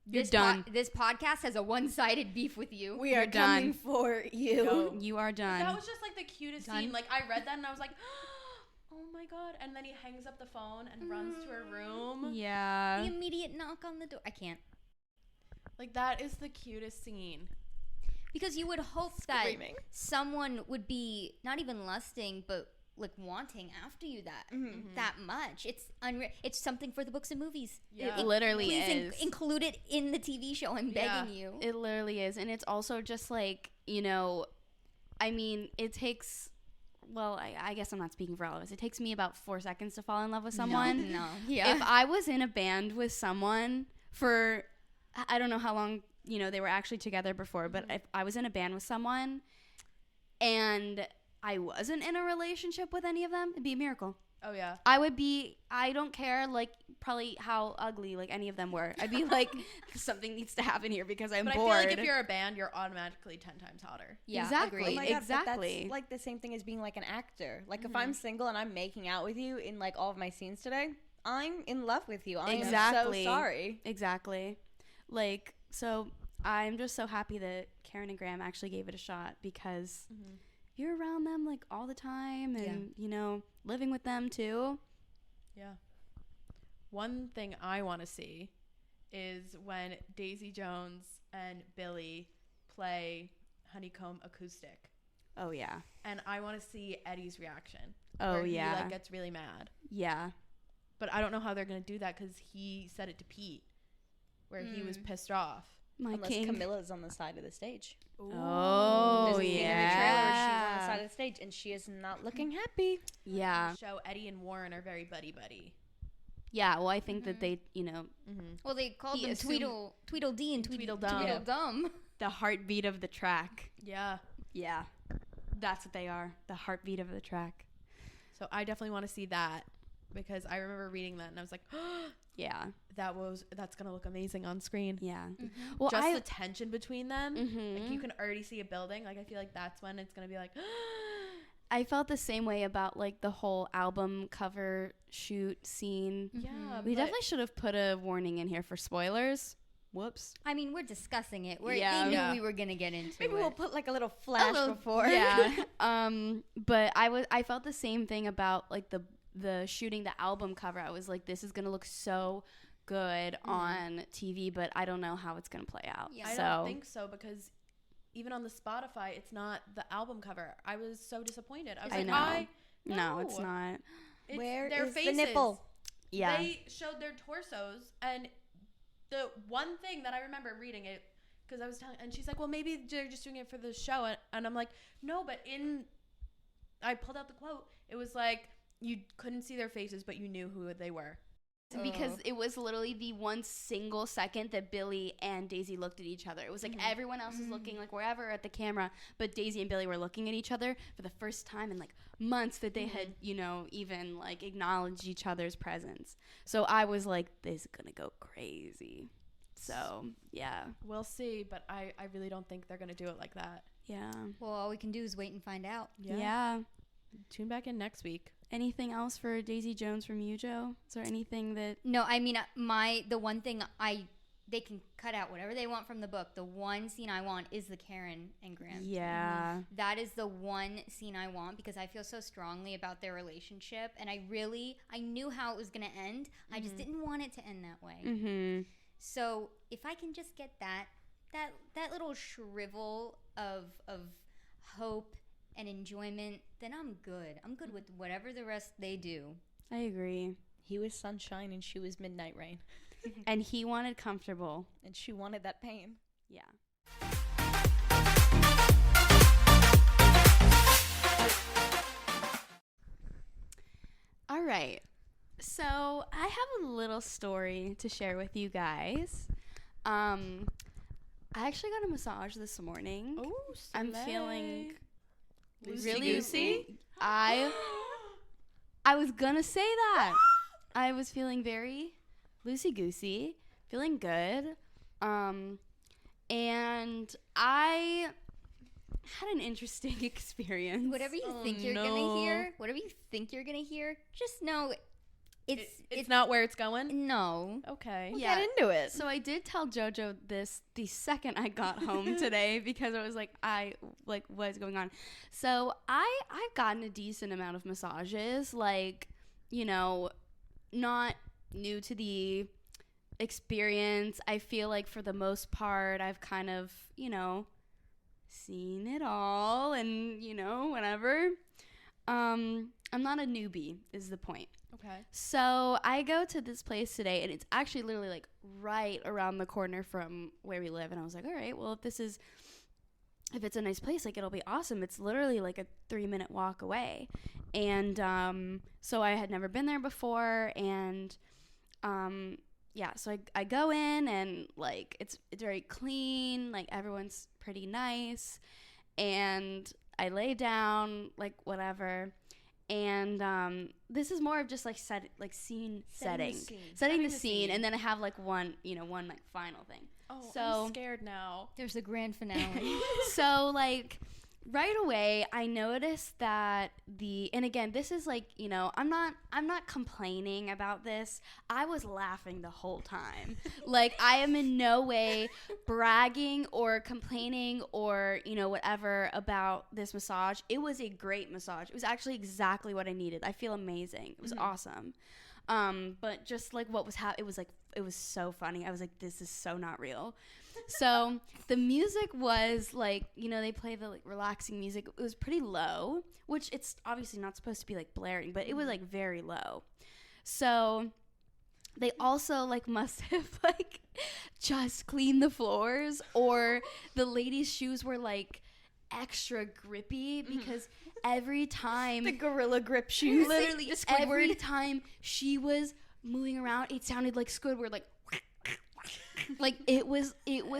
You're this done. This podcast has a one-sided beef with you. We are You're done. coming for you. No. You are done. That was just like the cutest Done. scene. Like, I read that and I was like, oh my God. And then he hangs up the phone and runs to her room. yeah. The immediate knock on the door. I can't. Like, that is the cutest scene. Because you would hope that Screaming. someone would be not even lusting, but like wanting after you that much. It's unreal. It's something for the books and movies. Yeah. It literally Please is. include it in the TV show. I'm Yeah. begging you. It literally is. And it's also just like, you know, I mean, it takes, well, I guess I'm not speaking for all of us. It takes me about 4 seconds to fall in love with someone. No. Yeah. If I was in a band with someone for, I don't know how long, you know, they were actually together before, but if I was in a band with someone and I wasn't in a relationship with any of them, it'd be a miracle. Oh, yeah. I would be, I don't care, like, probably how ugly, like, any of them were. I'd be like, something needs to happen here because I'm But bored. I feel like if you're a band, you're automatically 10 times hotter. Yeah, exactly. agreed. Oh my God, but exactly. that's like the same thing as being like an actor. Like if I'm single and I'm making out with you in like all of my scenes today, I'm in love with you. I'm Exactly. so sorry. Exactly. Like, so I'm just so happy that Karen and Graham actually gave it a shot because you're around them like all the time and you know, living with them too. Yeah. One thing I want to see is when Daisy Jones and Billy play Honeycomb Acoustic. Oh yeah. And I want to see Eddie's reaction. Oh where yeah. He like gets really mad. Yeah. But I don't know how they're going to do that because he said it to Pete where he was pissed off. My Unless king. Camilla's on the side of the stage. Ooh. Oh There's a scene in the trailer where she's on the yeah. side of the stage and she is not looking happy. Yeah. Show Eddie and Warren are very buddy-buddy. Yeah, well I think that they, you know, Well, they called He them assumed- Tweedledee and Tweedledum. Tweedledum. the heartbeat of the track. Yeah. Yeah. That's what they are. The heartbeat of the track. So I definitely want to see that because I remember reading that and I was like, Yeah. that's going to look amazing on screen. Yeah. Well, Just the tension between them. Mhm. Like you can already see a building. Like I feel like that's when it's going to be like, I felt the same way about like the whole album cover shoot scene. yeah. We but- definitely should have put a warning in here for spoilers. Whoops. I mean, we're discussing it. Yeah. They knew Yeah. we were gonna get into Maybe it. we'll put like a little flash before. Yeah. But I felt the same thing about like the shooting the album cover. I was like, this is gonna look so good on TV, but I don't know how it's gonna play out. Yeah. I So don't think so because even on the Spotify, it's not the album cover. I was so disappointed. I was I like, know. No, it's not. It's Where their is faces. the nipple? Yeah. They showed their torsos, and the one thing that I remember reading it, because I was telling, and she's like, well, maybe they're just doing it for the show, and I'm like, no, but I pulled out the quote. It was like, you couldn't see their faces, but you knew who they were. Because it was literally the one single second that Billy and Daisy looked at each other. It was like everyone else was looking like wherever at the camera, but Daisy and Billy were looking at each other for the first time in like months that they had, you know, even like acknowledged each other's presence. So I was like, this is gonna go crazy. So yeah. We'll see, but I really don't think they're going to do it like that. Yeah. Well, all we can do is wait and find out. Yeah. Tune back in next week. Anything else for Daisy Jones from you, Joe? Is there anything that... No, I mean, the one thing they can cut out whatever they want from the book. The one scene I want is the Karen and Graham. Yeah. That is the one scene I want because I feel so strongly about their relationship, and I knew how it was going to end. I just didn't want it to end that way. Mm-hmm. So if I can just get that little shrivel of hope and enjoyment, then I'm good. I'm good with whatever the rest they do. I agree. He was sunshine and she was midnight rain. And he wanted comfortable. And she wanted that pain. Yeah. All right. So I have a little story to share with you guys. I actually got a massage this morning. Oh, I'm feeling really goosey. I was gonna say that. I was feeling very loosey-goosey, feeling good. And I had an interesting experience. Whatever you think you're gonna hear, just know it's not where it's going. no. Okay. We'll Yeah. get into it. So I did tell JoJo this the second I got home today because I was like, what's going on? So I've gotten a decent amount of massages, like, you know, not new to the experience. I feel like for the most part, I've kind of, you know, seen it all and, you know, whatever. I'm not a newbie is the point. Okay. So I go to this place today, and it's actually literally like right around the corner from where we live. And I was like, all right, well, if it's a nice place, like it'll be awesome. It's literally like a 3-minute walk away. And so I had never been there before. And yeah, so I go in, and like it's very clean. Like everyone's pretty nice. And I lay down, like whatever. And this is more of just like setting the scene, and then I have like one like final thing. Oh, So- I'm scared now. There's a grand finale. So like right away I noticed that and again, this is like, you know, I'm not complaining about this. I was laughing the whole time. Like, I am in no way bragging or complaining or, you know, whatever about this massage. It was a great massage. It was actually exactly what I needed. I feel amazing. It was awesome. But just like what was happening, it was so funny. I was like, this is so not real. So the music was like, you know, they play the like relaxing music. It was pretty low, which it's obviously not supposed to be like blaring, but it was like very low. So they also like must have like just cleaned the floors, or the ladies' shoes were like extra grippy because every time The gorilla grip shoes. literally every time she was moving around, it sounded like Squidward, like it was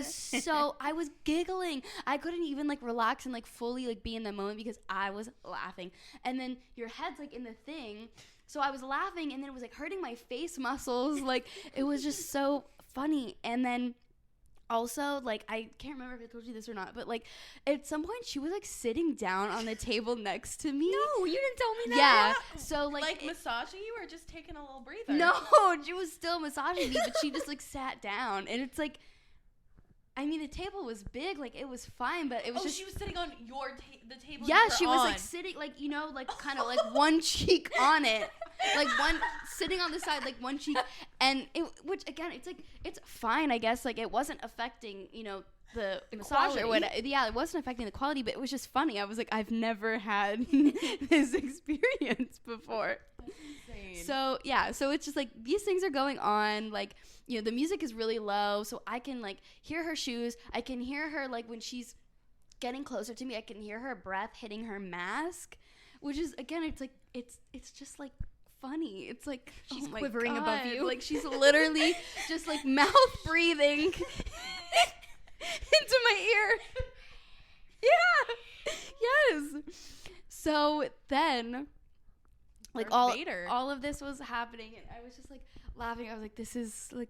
so, I was giggling. I couldn't even like relax and like fully like be in the moment because I was laughing. And then your head's like in the thing, so I was laughing, and then it was like hurting my face muscles. Like, it was just so funny. And then also, like, I can't remember if I told you this or not, but like at some point she was like sitting down on the table next to me. No, you didn't tell me that. Yeah. So like massaging you or just taking a little breather? no, she was still massaging me, but she just like sat down, and it's like, I mean, the table was big, like it was fine, but it was just. She was sitting on the table. Yeah, she was like sitting, like, you know, like kind of like one cheek on it, like one sitting on the side, like one cheek, and which again, it's like, it's fine, I guess, like it wasn't affecting, you know, the massage quality. or whatever. Yeah, it wasn't affecting the quality, but it was just funny. I was like, I've never had this experience before. Insane. So yeah, so it's just like these things are going on, like, you know, the music is really low, so I can like hear her shoes. I can hear her like when she's getting closer to me, I can hear her breath hitting her mask, which is, again, it's like it's just like funny. It's like She's oh my quivering above God. you. Like she's literally just like mouth breathing into my ear. Yeah. Yes. So then, like, Darth Vader. all of this was happening, and I was just like laughing. I was like,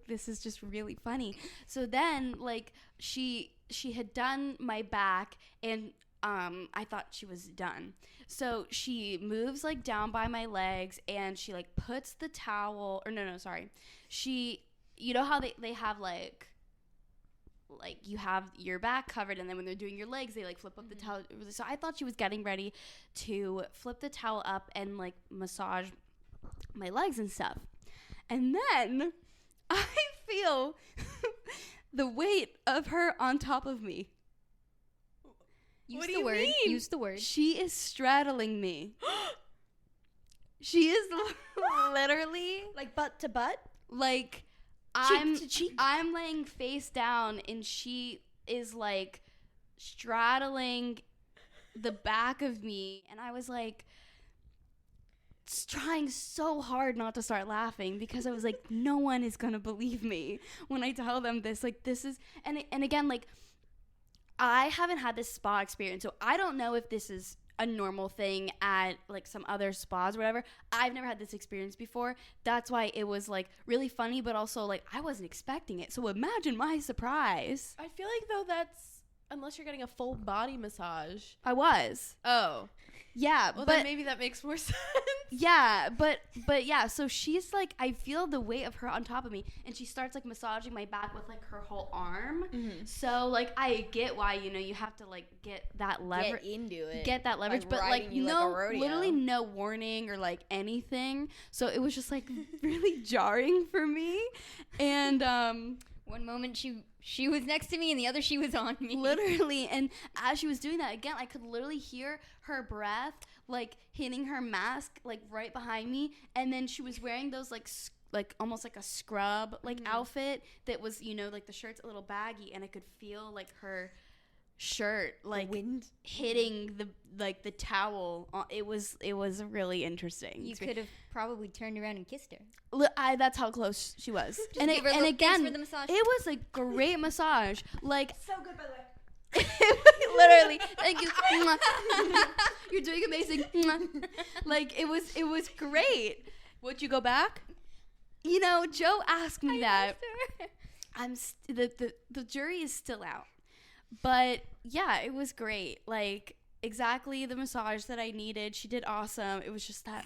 this is just really funny. So then, like, she had done my back, and I thought she was done. So she moves like down by my legs, and she like puts the towel, or no, sorry. You know how they have like you have your back covered, and then when they're doing your legs, they like flip up the towel. So I thought she was getting ready to flip the towel up and like massage my legs and stuff. And then I feel the weight of her on top of me. Use What do the you word. mean? Use the word. She is straddling me. She is literally Like butt to butt? like Cheek to cheek? I'm laying face down, and she is like straddling the back of me, and I was like trying so hard not to start laughing because I was like, no one is gonna believe me when I tell them this. Like, this is, and again, like, I haven't had this spa experience, so I don't know if this is a normal thing at like some other spas or whatever. I've never had this experience before. That's why it was like really funny, but also like I wasn't expecting it. So imagine my surprise. I feel like, though, that's unless you're getting a full body massage. I was. Oh. Yeah, Well, but then maybe that makes more sense. yeah, but yeah, so she's like, I feel the weight of her on top of me, and she starts like massaging my back with like her whole arm. Mm-hmm. So like I get why, you know, you have to like get that leverage. Get into it. Get that leverage, Like but like riding you like no, a rodeo. literally no warning or like anything. So it was just like really jarring for me, and One moment she was next to me, and the other she was on me. literally, and as she was doing that again, I could literally hear her breath like hitting her mask like right behind me, and then she was wearing those like almost like a scrub like outfit that was, you know, like the shirt's a little baggy, and I could feel like her shirt like wind hitting the towel. It was really interesting. You could have probably turned around and kissed her. That's how close she was. Just and give her a and little thanks again, for the massage. it was a great massage. Like, So good, by the way. literally, thank you. Mwah. You're doing amazing. Mwah. Like, it was great. Would you go back? You know, Joe asked me that. asked The jury is still out. But yeah, it was great. Like, exactly the massage that I needed. She did awesome. It was just that,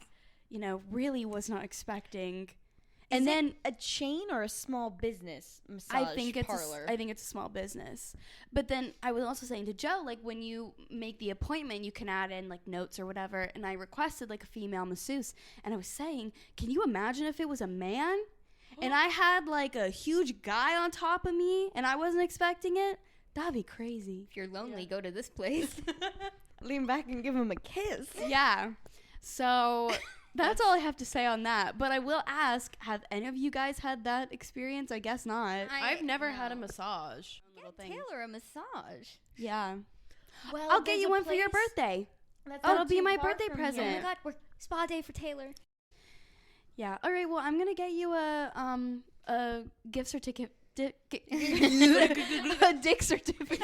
really was not expecting. And then a chain or a small business massage I think parlor? I think it's a small business. But then I was also saying to Joe, like, when you make the appointment, you can add in like notes or whatever. And I requested like a female masseuse, and I was saying, can you imagine if it was a man? And I had like a huge guy on top of me, and I wasn't expecting it. That'd be crazy. If you're lonely, go to this place. Lean back and give him a kiss. Yeah. So that's all I have to say on that. But I will ask, have any of you guys had that experience? I guess not. I've never had a massage. Get Taylor a massage. Yeah. Well, I'll get you one for your birthday. That'll be my birthday Oh present. my God, we're spa day for Taylor. Yeah. All right. Well, I'm gonna get you a gift certificate. A dick certificate.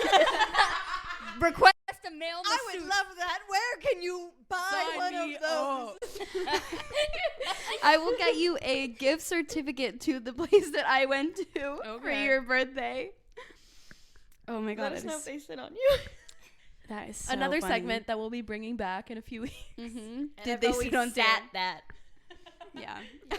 Request a male I would masseuse. love that. Where can you buy one of those? I will get you a gift certificate to the place that I went to for your birthday. Oh my God. Let us know if they sit on you. That is so Another funny. segment that we'll be bringing back in a few weeks. Mm-hmm. Did they sit on that? Yeah. Yeah.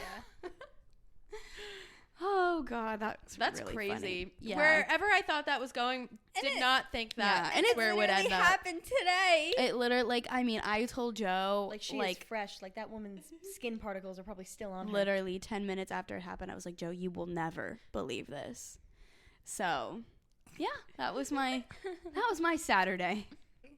Oh God, that's really crazy. funny. Yeah. Wherever I thought that was going, did not think that. Yeah, and where it would end up. happened today. It literally, I told Joe, Like, she is fresh. Like, that woman's skin particles are probably still on her. literally 10 minutes after it happened, I was like, Joe, you will never believe this. So, yeah, that was my Saturday.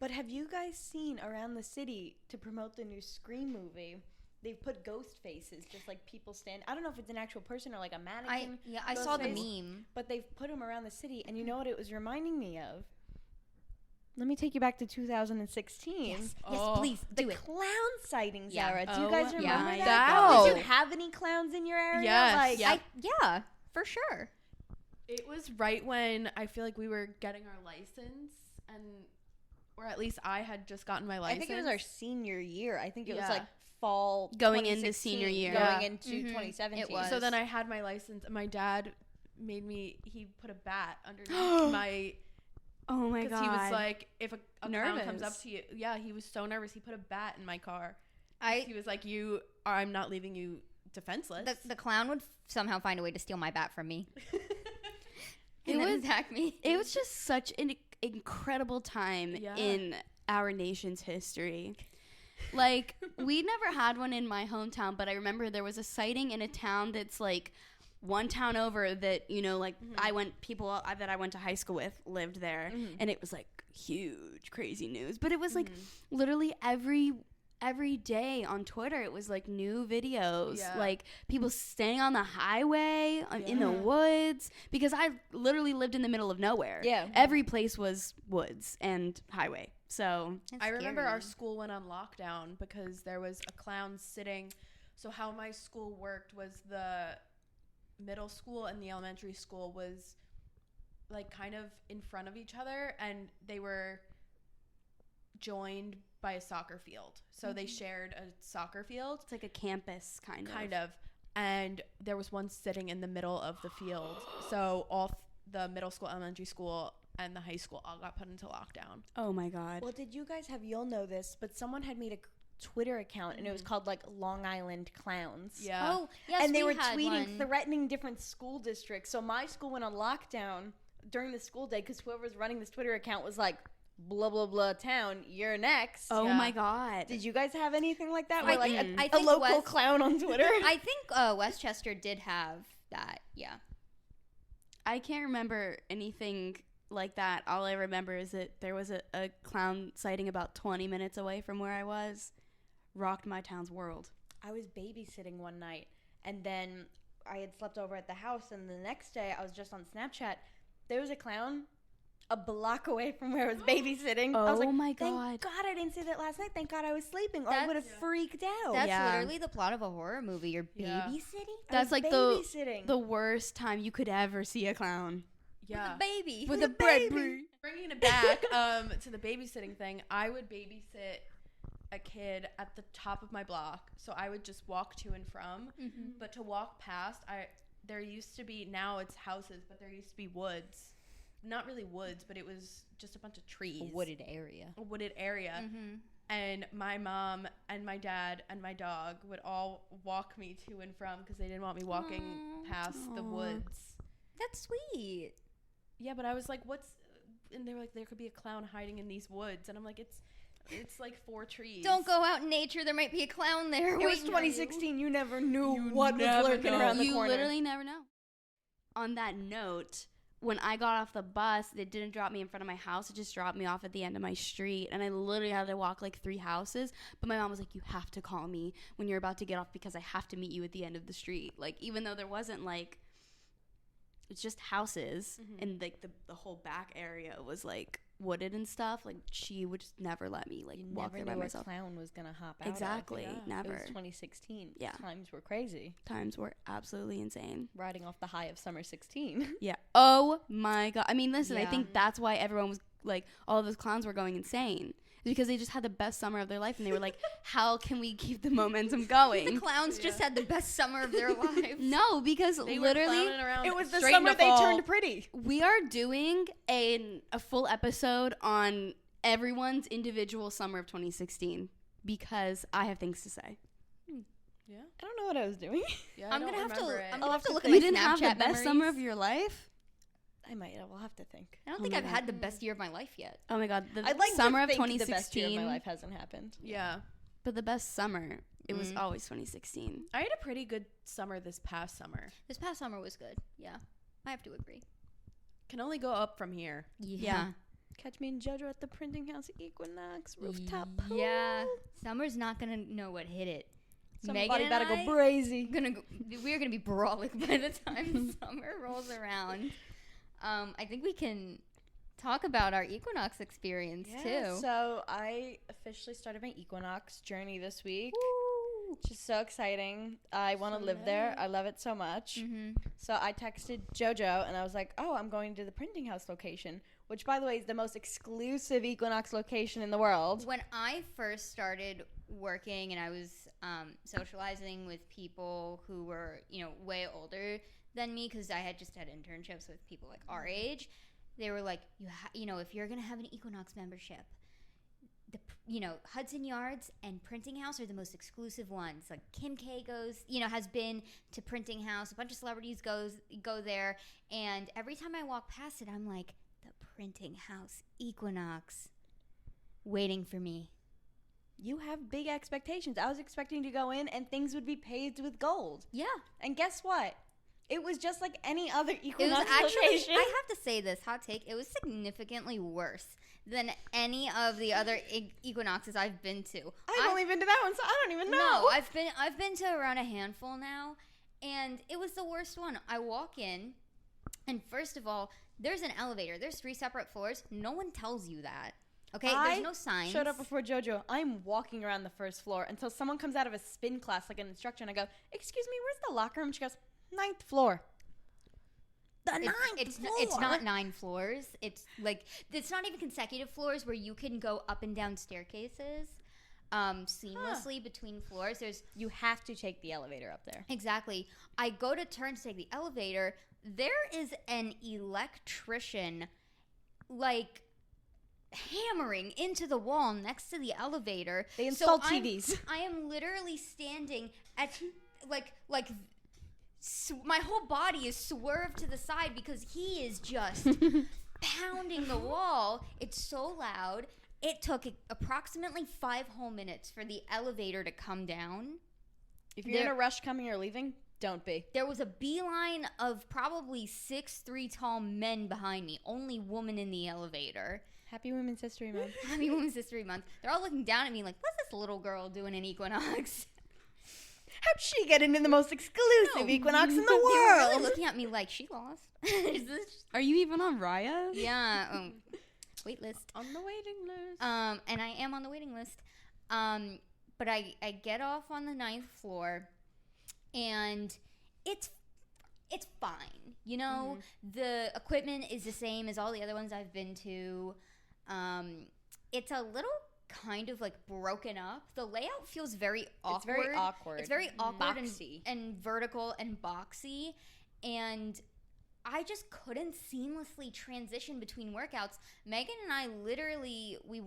But have you guys seen around the city, to promote the new Scream movie, they've put ghost faces, just like people stand. I don't know if it's an actual person or like a mannequin. I ghost saw the face, meme. But they've put them around the city, and you know what it was reminding me of? Let me take you back to 2016. Yes, Oh. please The do it. Clown Sightings Yeah. era. Do you guys remember yeah. that? Oh. Did you have any clowns in your area? Yes. Like, Yeah. Yeah, for sure. It was right when I feel like we were getting our license, or at least I had just gotten my license. I think it was our senior year. I think it was Yeah. like fall Going into 2016, senior year. going Yeah. into 2017. It was. So then I had my license, and my dad he put a bat underneath my, Oh my because God. he was like, if a clown comes Nervous. up to you, yeah, he was so nervous. He put a bat in my car. I He was like, I'm not leaving you defenseless. the clown would somehow find a way to steal my bat from me. It And then was- attack me. It was just such an incredible time Yeah. in our nation's history. Like, we never had one in my hometown, but I remember there was a sighting in a town that's like one town over that, people that I went to high school with lived there, and it was like huge, crazy news. But it was like literally every day on Twitter, it was like new videos, Yeah. like people standing on the highway in the woods, because I literally lived in the middle of nowhere. Yeah. Every place was woods and highway. So That's I remember scary. our school went on lockdown because there was a clown sitting. So how my school worked was the middle school and the elementary school was like kind of in front of each other, and they were joined by a soccer field. So they shared a soccer field. it's like a campus kind of. And there was one sitting in the middle of the field. So all the middle school, elementary school, and the high school all got put into lockdown. Oh my God. Well, did you guys you'll know this, but someone had made a Twitter account, and it was called like Long Island Clowns. Yeah. Oh, yes, and they were had tweeting, one. threatening different school districts. So my school went on lockdown during the school day because whoever was running this Twitter account was like, blah, blah, blah, town, you're next. Oh Yeah. my God. Did you guys have anything like that? I Where like think- I a think local West- clown on Twitter? I think Westchester did have that. Yeah. I can't remember anything like that. All I remember is that there was a clown sighting about 20 minutes away from where I was. Rocked my town's world. I was babysitting one night, and then I had slept over at the house, and the next day I was just on Snapchat. There was a clown a block away from where I was babysitting. I was Oh like, my thank God. God I didn't see that last night. Thank God I was sleeping, or I would have freaked out. That's Yeah. literally the plot of a horror movie. You're Yeah. babysitting? That's I was like babysitting. the worst time you could ever see a clown. Yeah. With a baby. With a a bread baby. brie. Bringing it back to the babysitting thing, I would babysit a kid at the top of my block, so I would just walk to and from. But to walk past, there used to be, now it's houses, but there used to be woods not really woods, but it was just a bunch of trees. A wooded area. Mm-hmm. And my mom and my dad and my dog would all walk me to and from because they didn't want me walking past the woods. That's sweet. Yeah, but I was like, what's... And they were like, there could be a clown hiding in these woods. And I'm like, it's like 4 trees. Don't go out in nature. There might be a clown there. It was 2016. You never knew what was lurking around the corner. You literally never know. On that note, when I got off the bus, they didn't drop me in front of my house. It just dropped me off at the end of my street. And I literally had to walk like 3 houses. But my mom was like, you have to call me when you're about to get off because I have to meet you at the end of the street. Like, even though there wasn't like... It's just houses, and like the whole back area was like wooded and stuff. Like she would just never let me like walk there by myself. A clown was gonna hop out. Exactly, never. It was 2016. Yeah, times were crazy. Times were absolutely insane. Riding off the high of summer 16. Yeah. Oh my god. I mean, listen. I think that's why everyone was like, all of those clowns were going insane. Because they just had the best summer of their life, and they were like, how can we keep the momentum going? The clowns just had the best summer of their lives. No, because they literally, it was the summer they turned pretty. We are doing a full episode on everyone's individual summer of 2016, because I have things to say. Yeah. I don't know what I was doing. Yeah, I'm gonna have to look at you my didn't have the Snapchat best memories. summer of your life? I might. We'll have to think. I don't think I've had the best year of my life yet. Oh my god, the I'd like summer to of think 2016. The best year of my life hasn't happened. Yeah. But the best summer, it was always 2016. I had a pretty good summer this past summer. This past summer was good. Yeah, I have to agree. Can only go up from here. Yeah. Catch me and JoJo at the printing house Equinox rooftop pool. Yeah, summer's not gonna know what hit it. Somebody Meghan better and go brazy. We're gonna be brawling by the time summer rolls around. I think we can talk about our Equinox experience too. So I officially started my Equinox journey this week. Woo. Which is so exciting. I want to live there. I love it so much. Mm-hmm. So I texted JoJo and I was like, oh, I'm going to the printing house location, which by the way is the most exclusive Equinox location in the world. When I first started working and I was socializing with people who were, way older than me, because I had just had internships with people like our age, they were like, if you're going to have an Equinox membership, Hudson Yards and Printing House are the most exclusive ones. Like Kim K goes, has been to Printing House. A bunch of celebrities go there. And every time I walk past it, I'm like, the Printing House Equinox waiting for me. You have big expectations. I was expecting to go in and things would be paved with gold. Yeah. And guess what? It was just like any other It was Equinox actually, location. I have to say this, hot take, it was significantly worse than any of the other Equinoxes I've been to. I've only been to that one, so I don't even know. No, I've been to around a handful now, and it was the worst one. I walk in, and first of all, there's an elevator. There's 3 separate floors. No one tells you that. Okay, there's no signs. Showed up before JoJo. I'm walking around the first floor until someone comes out of a spin class, like an instructor, and I go, excuse me, where's the locker room? She goes, 9th floor. The 9th floor? It's not 9 floors. It's not even consecutive floors where you can go up and down staircases seamlessly between floors. You have to take the elevator up there. Exactly. I go to turn to take the elevator. There is an electrician, hammering into the wall next to the elevator. They installed TVs. I am literally standing at my whole body is swerved to the side because he is just pounding the wall. It's so loud. It took approximately 5 whole minutes for the elevator to come down. If you're in a rush coming or leaving, don't be. There was a beeline of probably 6'3" tall men behind me. Only woman in the elevator. Happy Women's History Month. Happy Women's History Month. They're all looking down at me like, what's this little girl doing in Equinox? How'd she get into the most exclusive Equinox in the They were world? really looking at me like, she lost. Are you even on Raya? Yeah. Wait list. On the waiting list. And I am on the waiting list. But I get off on the 9th floor, and it's fine. The equipment is the same as all the other ones I've been to. It's a little kind of broken up. The layout feels very awkward. It's very awkward. It's very awkward boxy. and vertical and boxy. And I just couldn't seamlessly transition between workouts. Megan and I literally, we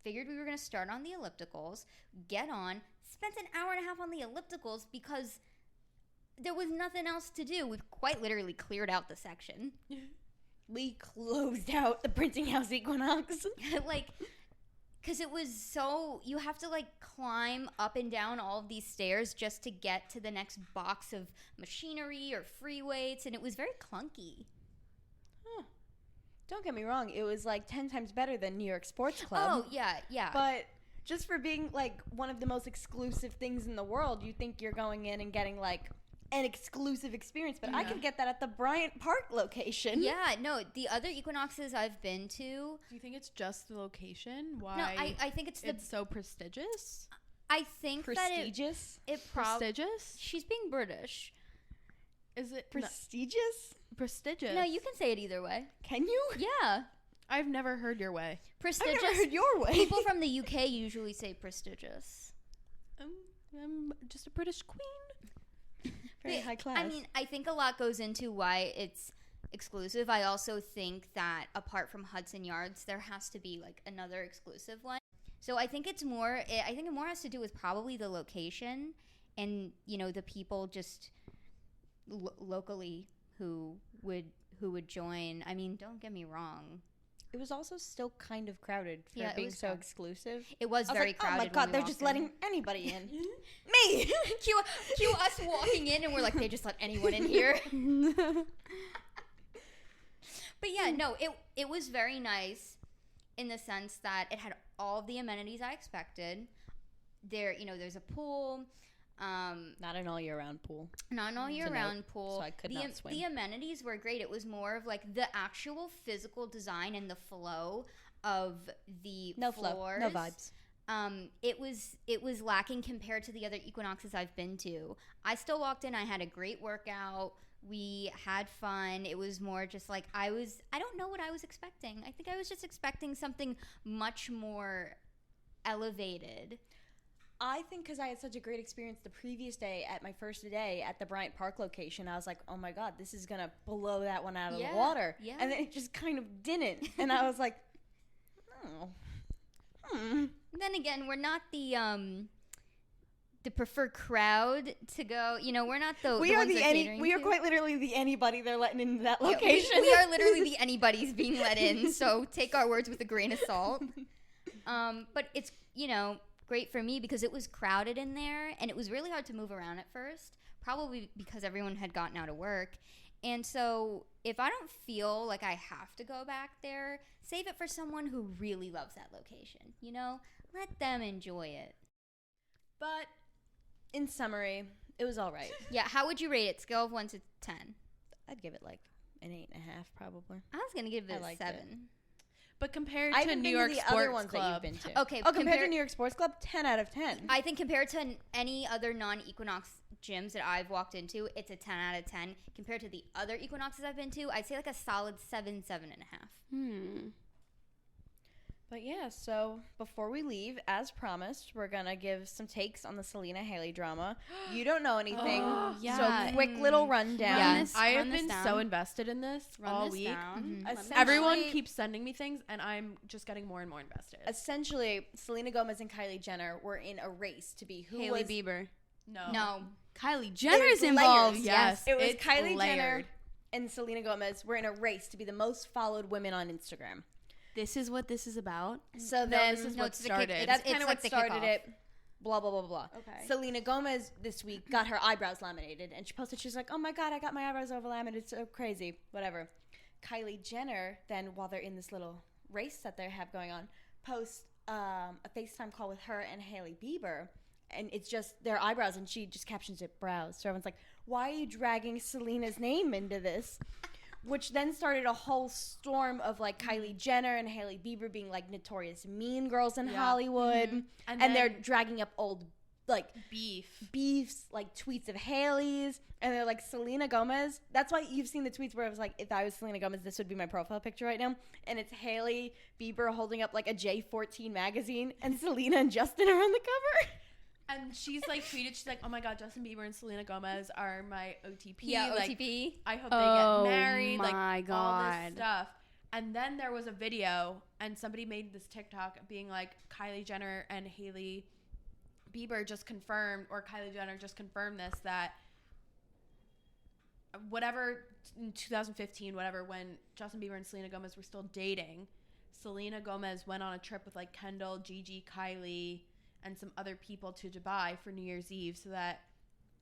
figured we were going to start on the ellipticals, get on, spent an hour and a half on the ellipticals because there was nothing else to do. We've quite literally cleared out the section. We closed out the printing house Equinox. Like, because it was so, you have to like climb up and down all of these stairs just to get to the next box of machinery or free weights, and it was very clunky. Huh. Don't get me wrong, it was like 10 times better than New York Sports Club. Oh, yeah. But just for being like one of the most exclusive things in the world, you think you're going in and getting like an exclusive experience, but I could get that at the Bryant Park location. Yeah, no, the other Equinoxes I've been to. Do you think it's just the location? Why? No, I think it's so prestigious. I think prestigious. That it probably prestigious. She's being British. Is it prestigious? Prestigious. No, you can say it either way. Can you? Yeah. I've never heard your way. Prestigious. I've never heard your way. People from the UK usually say prestigious. I'm just a British queen. Very high class. I mean, I think a lot goes into why it's exclusive. I also think that apart from Hudson Yards, there has to be like another exclusive one. So I think it more has to do with probably the location and, you know, the people just locally who would join. I mean, don't get me wrong. It was also still kind of crowded for Yeah, it being was so crowded. exclusive. It was very like, crowded. Oh my god, they're just letting anybody in. Me! Cue us walking in and we're like, they just let anyone in here. But yeah, no, it was very nice in the sense that it had all of the amenities I expected. There, you know, there's a pool. Not an all year round pool. Not an all year round pool. So I could not swim. The amenities were great. It was more of like the actual physical design and the flow of the No floors. flow, no vibes. It was lacking compared to the other Equinoxes I've been to. I still walked in. I had a great workout. We had fun. It was more just like I don't know what I was expecting. I think I was just expecting something much more elevated. I think because I had such a great experience the previous day at my first day at the Bryant Park location, I was like, oh my god, this is going to blow that one out of the water. Yeah. And then it just kind of didn't. And I was like, oh. Then again, we're not the preferred crowd to go. You know, we're not the We are quite literally the anybody they're letting into that location. Yeah, we are literally the anybody's being let in, so take our words with a grain of salt. But it's, you know, great for me because it was crowded in there and it was really hard to move around at first, probably because everyone had gotten out of work. And so if I don't feel like I have to go back there, save it for someone who really loves that location, you know? Let them enjoy it. But in summary, it was all right. Yeah, how would you rate it? Scale of 1 to 10. I'd give it like an 8.5 probably. I was going to give it a 7. But compared I to haven't New been York to the Sports other ones Club, that you've been to. Okay. Compared to New York Sports Club, 10 out of 10. I think compared to any other non-Equinox gyms that I've walked into, it's a 10 out of 10. Compared to the other Equinoxes I've been to, I'd say like a solid 7, 7.5. But yeah, so before we leave, as promised, we're going to give some takes on the Selena Haley drama. You don't know anything. Yeah. So quick little rundown. Yeah. I have been so invested in this all week. Everyone keeps sending me things, and I'm just getting more and more invested. Essentially, Selena Gomez and Kylie Jenner were in a race to be who Hailey was... Bieber. No. Kylie Jenner's layers. involved. Yes. It was It's Kylie Jenner layered. and Selena Gomez were in a race to be the most followed women on Instagram. This is what this is about. So then... this is what it's the started. That's It's kind of like what the started kickoff. it. Blah, blah, blah, blah. Okay. Selena Gomez this week got her eyebrows laminated. And she posted, she's like, oh my God, I got my eyebrows over laminated. It's so crazy. Whatever. Kylie Jenner, then while they're in this little race that they have going on, posts a FaceTime call with her and Hailey Bieber. And it's just their eyebrows. And she just captions it, brows. So everyone's like, why are you dragging Selena's name into this? Which then started a whole storm of like Kylie Jenner and Hailey Bieber being like notorious mean girls in Hollywood. And they're dragging up old like beefs, like tweets of Hailey's. And they're like, Selena Gomez. That's why you've seen the tweets where it was like, if I was Selena Gomez, this would be my profile picture right now. And it's Hailey Bieber holding up like a J14 magazine and Selena and Justin are on the cover. And she's like tweeted, she's like, oh my God, Justin Bieber and Selena Gomez are my OTP. Yeah, like, OTP. I hope they get married. My like God. all this stuff. And then there was a video, and somebody made this TikTok being like, Kylie Jenner and Hailey Bieber just confirmed, or Kylie Jenner just confirmed this, that whatever, in 2015, whatever, when Justin Bieber and Selena Gomez were still dating, Selena Gomez went on a trip with like Kendall, Gigi, Kylie, and some other people to Dubai for New Year's Eve, so that,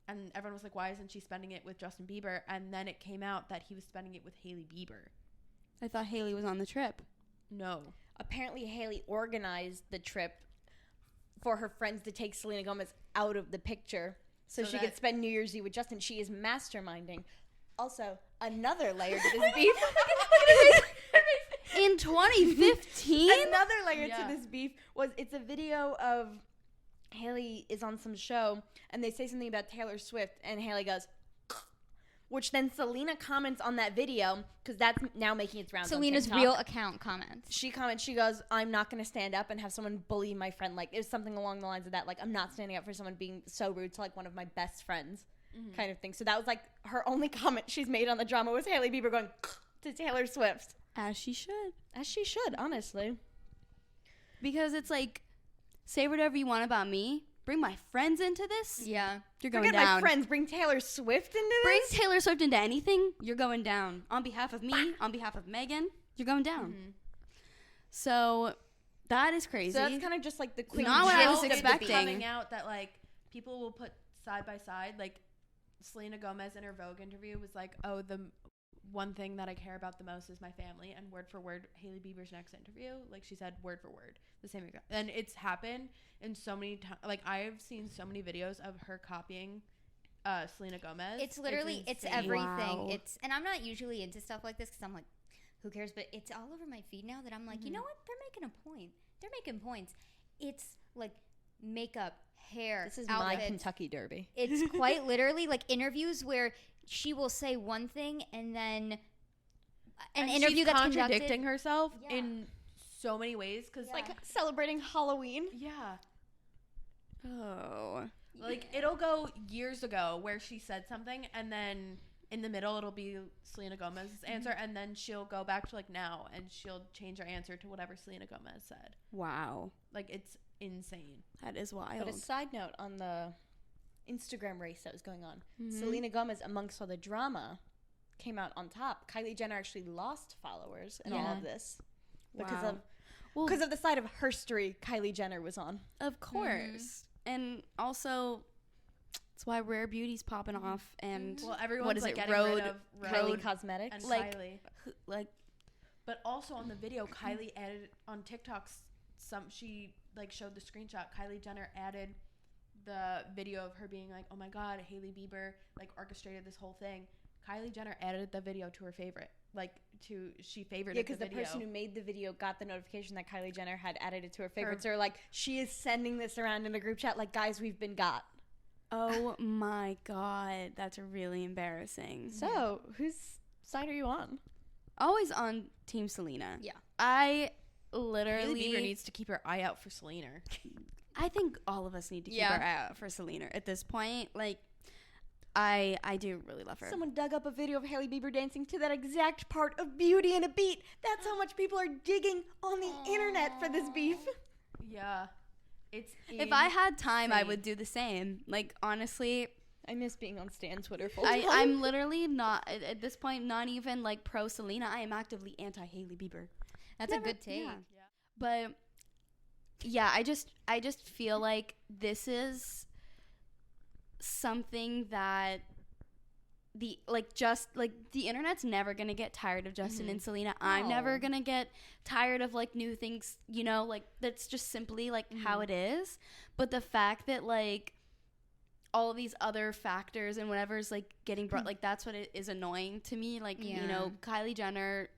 and everyone was like, why isn't she spending it with Justin Bieber? And then it came out that he was spending it with Hailey Bieber. I thought Hailey was on the trip. No. Apparently, Hailey organized the trip for her friends to take Selena Gomez out of the picture so she could spend New Year's Eve with Justin. She is masterminding. Also, another layer to this beef. In 2015? Another layer to this beef was, it's a video of Hailey is on some show and they say something about Taylor Swift and Hailey goes, which then Selena comments on that video because that's now making its rounds. Selena's on TikTok. real account comments. She comments, she goes, I'm not going to stand up and have someone bully my friend. Like, it was something along the lines of that. Like, I'm not standing up for someone being so rude to like one of my best friends kind of thing. So that was like her only comment she's made on the drama was Hailey Bieber going to Taylor Swift. As she should. As she should, honestly. Because it's like, say whatever you want about me. Bring my friends into this. Yeah. You're going Forget down. my friends. Bring Taylor Swift into Bring this? Taylor Swift into anything. You're going down. On behalf of me, on behalf of Meghan, you're going down. So that is crazy. So that's kind of just like the queen. Not what I was gist of the expecting. beef. Coming out that like people will put side by side, like Selena Gomez in her Vogue interview was like, oh, the one thing that I care about the most is my family, and word for word, Hailey Bieber's next interview, like she said word for word the same exact. And it's happened in so many times. Like I've seen so many videos of her copying Selena Gomez. It's literally, it's insane. everything. Wow. And I'm not usually into stuff like this because I'm like, who cares? But it's all over my feed now that I'm like, you know what? They're making a point. They're making points. It's like makeup, hair, This is outfits. my Kentucky Derby. It's quite literally like interviews where she will say one thing and then an interview she's that's contradicting conducted. herself Yeah. in so many ways because Yeah. like Celebrating Halloween. yeah. Oh. Like it'll go years ago where she said something and then in the middle it'll be Selena Gomez's answer and then she'll go back to like now and she'll change her answer to whatever Selena Gomez said. Wow. Like it's insane. That is wild. But a side note on the Instagram race that was going on, Selena Gomez, amongst all the drama, came out on top. Kylie Jenner actually lost followers in all of this because Wow. of the side of herstory Kylie Jenner was on. Of course. And also, that's why Rare Beauty's popping off. And Well, everyone's what is like it? getting Road, rid of Kylie Road Cosmetics. and like- Kylie. like, But also on the video, Kylie added on TikToks she like showed the screenshot. Kylie Jenner added the video of her being like, "Oh my God, Hailey Bieber like orchestrated this whole thing." Kylie Jenner added the video to her favorite, she favorited Yeah, because the the video. person who made the video got the notification that Kylie Jenner had added it to her favorites. Or like, she is sending this around in a group chat, like, guys, we've been got. oh my God. That's really embarrassing. So, whose side are you on? Always on Team Selena. Yeah. I literally. Hailey Bieber needs to keep her eye out for Selena. I think all of us need to keep Yeah. our eye out for Selena at this point. Like, I do really love her. Someone dug up a video of Hailey Bieber dancing to that exact part of Beauty and a Beat. That's how much people are digging on the internet for this beef. Yeah, it's. If I had time, I insane. would do the same. Like, honestly, I miss being on Stan Twitter full time. I'm literally not, at this point, not even, like, pro Selena. I am actively anti-Hailey Bieber. That's a good take. Yeah. But, yeah, I just feel like this is something that the internet's never gonna get tired of Justin and Selena. I'm never gonna get tired of like new things, like that's just simply like how it is. But the fact that like all of these other factors and whatever's like getting brought, like that's what it is annoying to me. Like, Yeah. Kylie Jenner,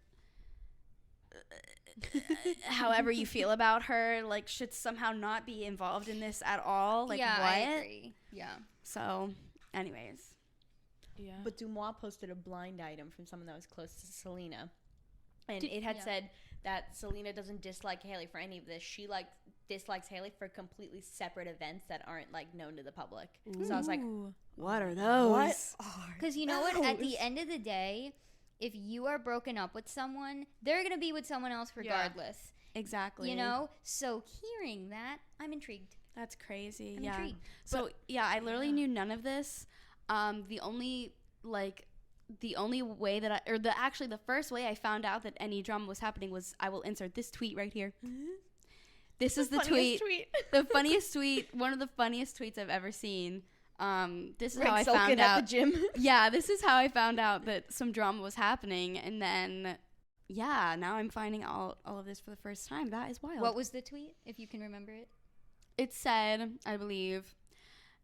however you feel about her, like should somehow not be involved in this at all. Like, yeah, what? I agree. Yeah. So, anyways. Yeah. But Dumois posted a blind item from someone that was close to Selena. And it had said that Selena doesn't dislike Hailey for any of this. She dislikes Haley for completely separate events that aren't like known to the public. So I was like, what are those? what? Because you know what? At the end of the day, if you are broken up with someone, they're going to be with someone else regardless. Exactly. You know? So hearing that, I'm intrigued. That's crazy. I'm yeah. intrigued. So yeah, I literally knew none of this. The only way that the first way I found out that any drama was happening was, I will insert this tweet right here. This is the tweet. The funniest tweet. One of the funniest tweets I've ever seen. This is how I found out. At the gym. Yeah, this is how I found out that some drama was happening, and then now I'm finding all of this for the first time. That is wild. What was the tweet, if you can remember it? It said, I believe,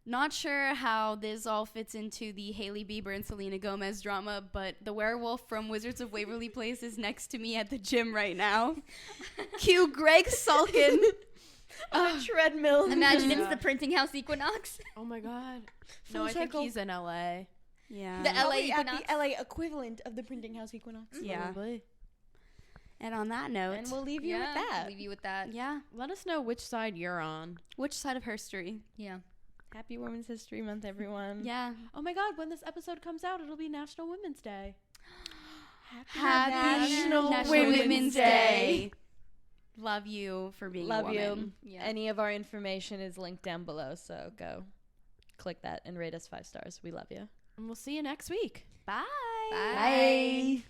not sure how this all fits into the Hailey Bieber and Selena Gomez drama, but the werewolf from Wizards of Waverly Place is next to me at the gym right now. Cue Greg Sulkin. On a treadmill. Imagine it's the printing house equinox. Oh my god. Full No, I think circle. he's in LA. Yeah. The LA Probably at equinox. the LA equivalent of the printing house equinox. Yeah. Probably. And on that note, And we'll leave you with that. Leave you with that. yeah, Let us know which side you're on. which side of history? Yeah. Happy Women's History Month, everyone. Yeah. Oh my god, when this episode comes out, it'll be National Women's Day. Happy National Women's Women's Day. Day. Love you for being Love a woman. you. Yeah. Any of our information is linked down below, so go click that and rate us 5 stars. We love you. And we'll see you next week. Bye. Bye. Bye.